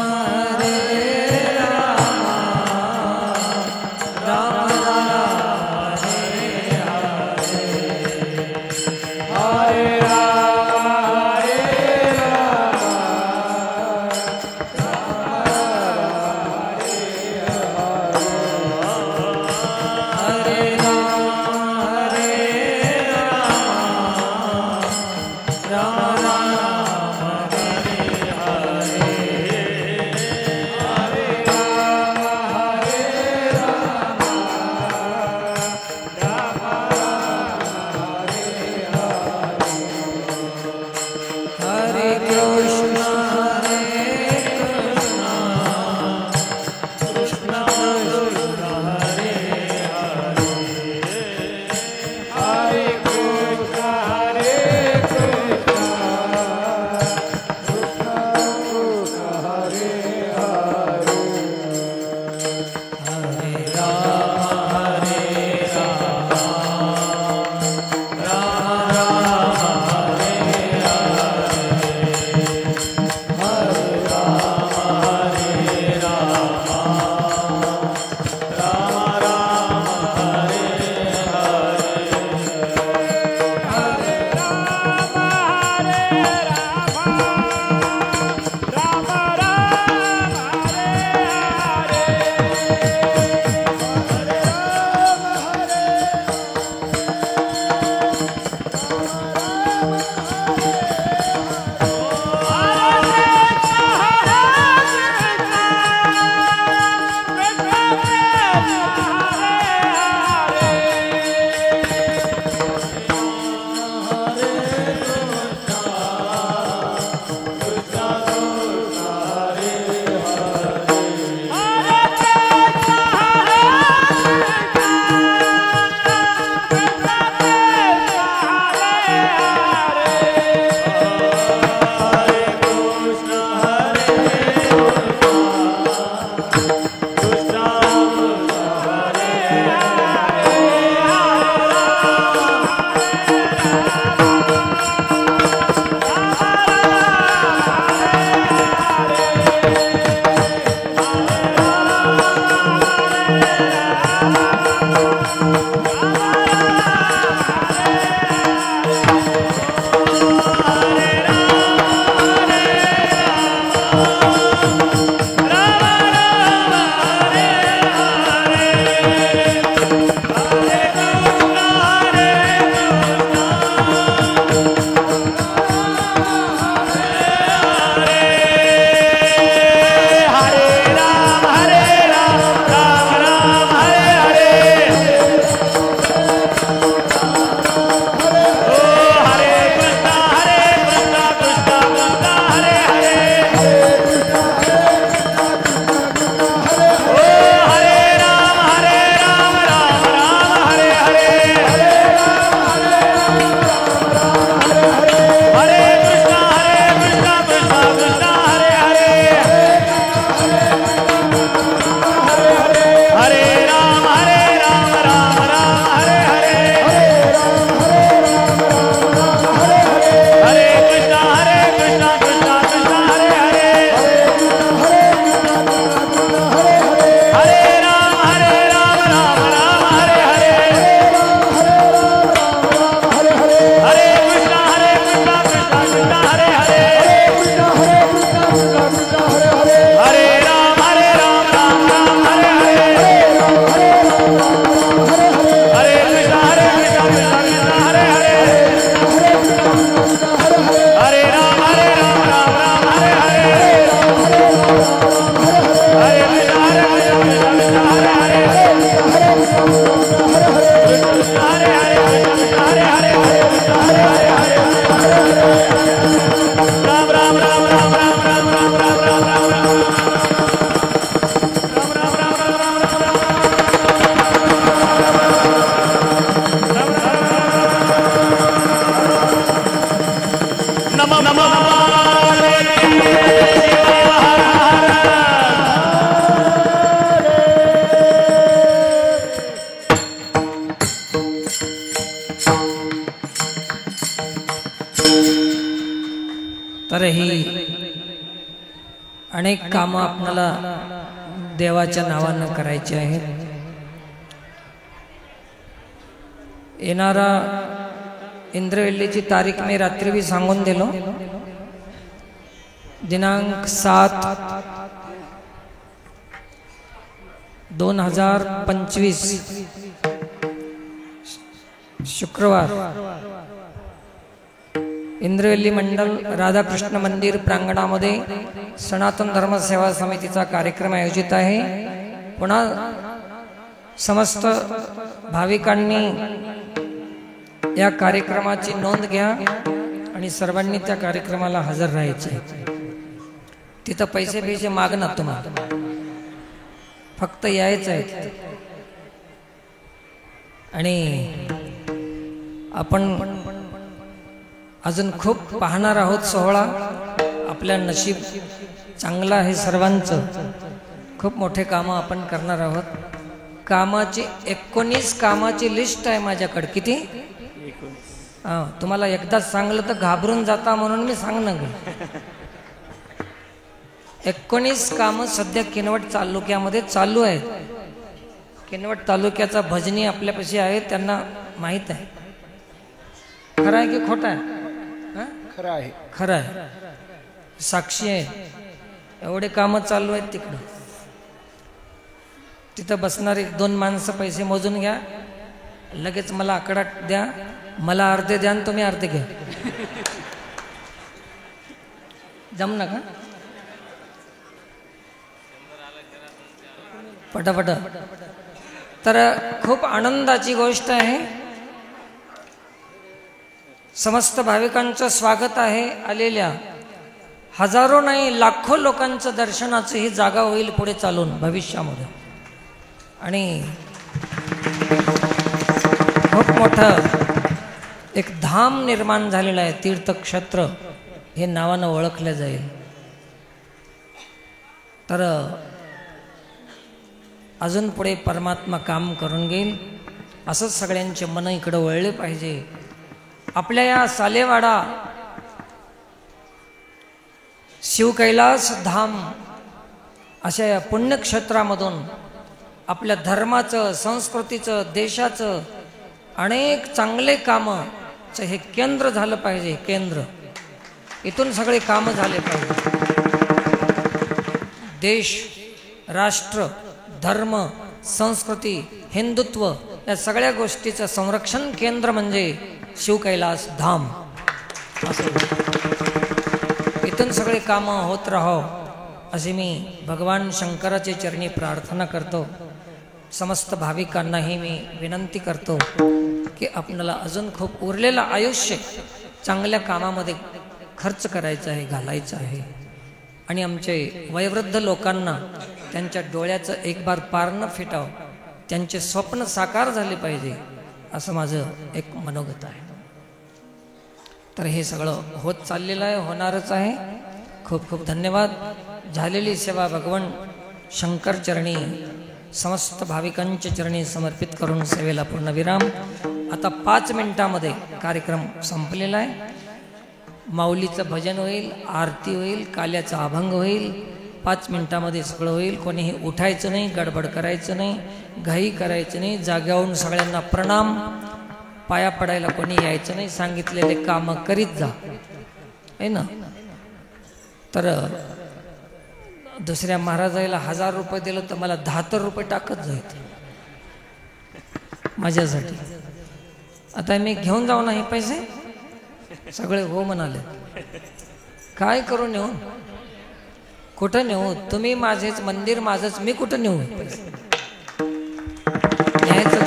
राम हरे राम राम राम हरे कृष्ण कृष्ण कृष्ण हरे हरे कृष्ण हरे कृष्ण तर ही अनेक कामं आपल्याला देवाच्या नावानं करायची आहेत. येणारा इंद्रवेल्लीची तारीख मी रात्री बी सांगून दिलो. दिनांक 7/2025 शुक्रवार इंद्रवेल्ली मंडल राधाकृष्ण मंदिर प्रांगणामध्ये सनातन धर्म सेवा समितीचा कार्यक्रम आयोजित आहे. पुन्हा समस्त भाविकांनी या कार्यक्रमाची नोंद घ्या आणि सर्वांनी त्या कार्यक्रमाला हजर राहायचे. तिथं पैसे मागणार तुम्हाला, फक्त यायचं आहे. आणि आपण अजून खूप पाहणार आहोत सोहळा. आपल्या नशीब चांगलं आहे सर्वांचं. खूप मोठे कामं आपण करणार आहोत. कामाची 19 कामाची लिस्ट आहे माझ्याकडे. किती? तुम्हाला एकदाच सांगलं तर घाबरून जाता म्हणून मी सांगणं. 19 कामं सध्या किनवट तालुक्यामध्ये चालू आहेत. किनवट तालुक्याचा भजनी आपल्यापाशी आहे, त्यांना माहीत आहे. खरं आहे की खोटं आहे? खरं आहे. खरं आहे, साक्षी आहे. एवढे कामं चालू आहेत तिकडं. तिथं बसणारे 2 माणसं पैसे मोजून घ्या, लगेच मला आकडा द्या. मला अर्धे द्या आणि तुम्ही अर्धे घ्या. जमना का? पटापट. तर खूप आनंदाची गोष्ट आहे. समस्त भाविकांचं स्वागत आहे. आलेल्या हजारो नाही लाखो लोकांचं दर्शनाचं ही जागा होईल पुढे चालून भविष्यामध्ये. आणि खूप मोठं एक धाम निर्माण झालेलं आहे. तीर्थक्षेत्र हे नावानं ओळखलं जाईल. तर अजून पुढे परमात्मा काम करून घेईल. असंच सगळ्यांचे मन इकडं वळले पाहिजे. आपल्या या सालेवाडा शिवकैलास धाम अशा या पुण्यक्षेत्रामधून आपल्या धर्माचं, संस्कृतीचं, देशाचं अनेक चांगले कामं हे केंद्र झालं पाहिजे. केंद्र इथून सगळे कामं झाले पाहिजे. देश, राष्ट्र, धर्म, संस्कृती, हिंदुत्व या सगळ्या गोष्टीचं संरक्षण केंद्र म्हणजे शिवकैलास धाम. इथून सगळे कामं होत राहो अशी मी भगवान शंकराचे चरणी प्रार्थना करतो. समस्त भाविकांनाही मी विनंती करतो की आपल्याला अजून खूप उरलेलं आयुष्य चांगल्या कामामध्ये खर्च करायचं आहे, घालायचं आहे. आणि आमचे वयोवृद्ध लोकांना त्यांच्या डोळ्याचं एक बार पार न फिटावं, त्यांचे स्वप्न साकार झाले पाहिजे असं माझं एक मनोगत आहे. तर हे सगळं होत चाललेलं आहे, होणारच आहे. खूप खूप धन्यवाद. झालेली सेवा भगवान शंकर चरणी समस्त भाविकांच्या चरणी समर्पित करून सेवेला पूर्णविराम. आता 5 मिनिटामध्ये कार्यक्रम संपलेला आहे. माऊलीचं भजन होईल, आरती होईल, काल्याचा अभंग होईल. 5 मिनिटामध्ये सगळं होईल. कोणीही उठायचं नाही, गडबड करायचं नाही, घाई करायचं नाही. जाग्यावरून सगळ्यांना प्रणाम, पाया पडायला कोणी यायचं नाही. सांगितलेले कामं करीत जा, आहे ना. तर दुसऱ्या महाराजाला 1000 रुपये दिलं तर मला 10 रुपये टाकत जायचं माझ्यासाठी. आता मी घेऊन जाऊ ना हे पैसे सगळे? हो म्हणाले. काय करू नेऊ? कुठं नेऊ? तुम्ही माझेच मंदिर माझंच, मी कुठं नेऊ पैसे? न्यायचं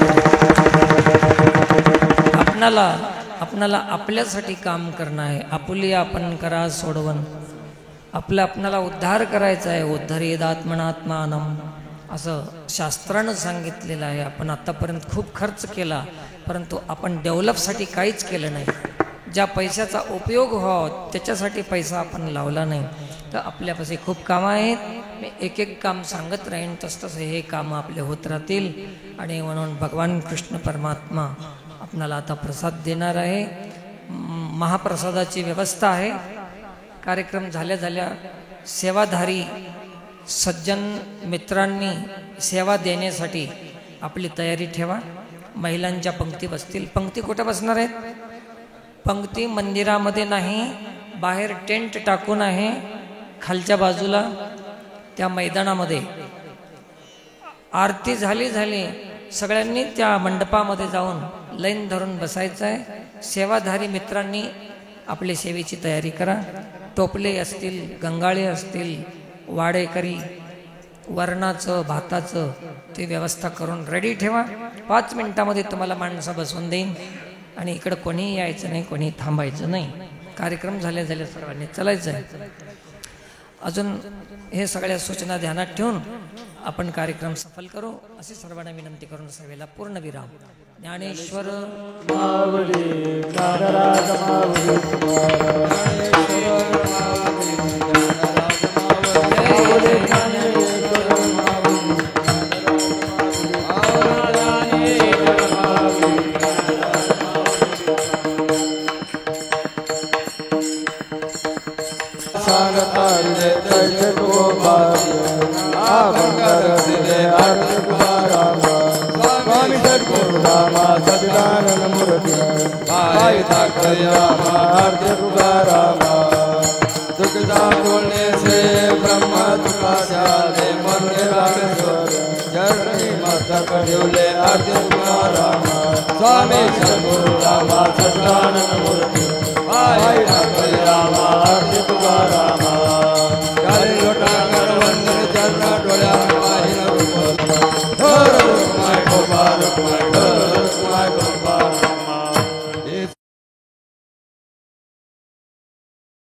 आपणाला आपल्यासाठी काम करणं आहे. आपुली आपण करा सोडवण. आपल्याला उद्धार करायचा आहे. उद्धरेदात्मनात्मानम असं शास्त्रानं सांगितलेलं आहे. आपण आतापर्यंत खूप खर्च केला, परंतु आपण डेव्हलपसाठी काहीच केलं नाही. ज्या पैशाचा उपयोग व्हावा त्याच्यासाठी पैसा आपण लावला नाही. तर आपल्यापाशी खूप कामं आहेत. मी एक एक काम सांगत राहीन, तसं हे कामं आपले होत राहतील. आणि म्हणून भगवान कृष्ण परमात्मा आपणाला आता प्रसाद देणार आहे. महाप्रसादाची व्यवस्था आहे. कार्यक्रम झाल्या सेवाधारी सज्जन मित्रांनी सेवा देण्यासाठी आपली तयारी ठेवा. महिलांच्या पंक्ती बसतील. पंक्ती कुठं बसणार आहेत? पंक्ती मंदिरामध्ये नाही, बाहेर टेंट टाकून आहे खालच्या बाजूला त्या मैदानामध्ये. आरती झाली सगळ्यांनी त्या मंडपामध्ये जाऊन लाईन धरून बसायचं आहे. सेवाधारी मित्रांनी आपली सेवेची तयारी करा. टोपले असतील, गंगाळे असतील, वाडेकरी वरणाचं भाताचं ते व्यवस्था करून रेडी ठेवा. 5 मिनिटामध्ये तुम्हाला माणसं बसवून देईन. आणि इकडं कोणीही यायचं नाही, कोणी थांबायचं नाही. कार्यक्रम झाले सर्वांनी चालायचं आहे. अजून हे सगळ्या सूचना ध्यानात ठेवून आपण कार्यक्रम सफल करू अशी सर्वांना विनंती करून सभेला पूर्ण विराम. ज्ञानेश्वर माऊली ज्ञानराज माऊली तुकदा बोलने से ब्रह्मा तुका जाले मन रामेश्वर जरणी माता कड्योले आरती तुकारामा स्वामी सद्गुरु रामा सदानंद मूर्ति भाई ठाकरे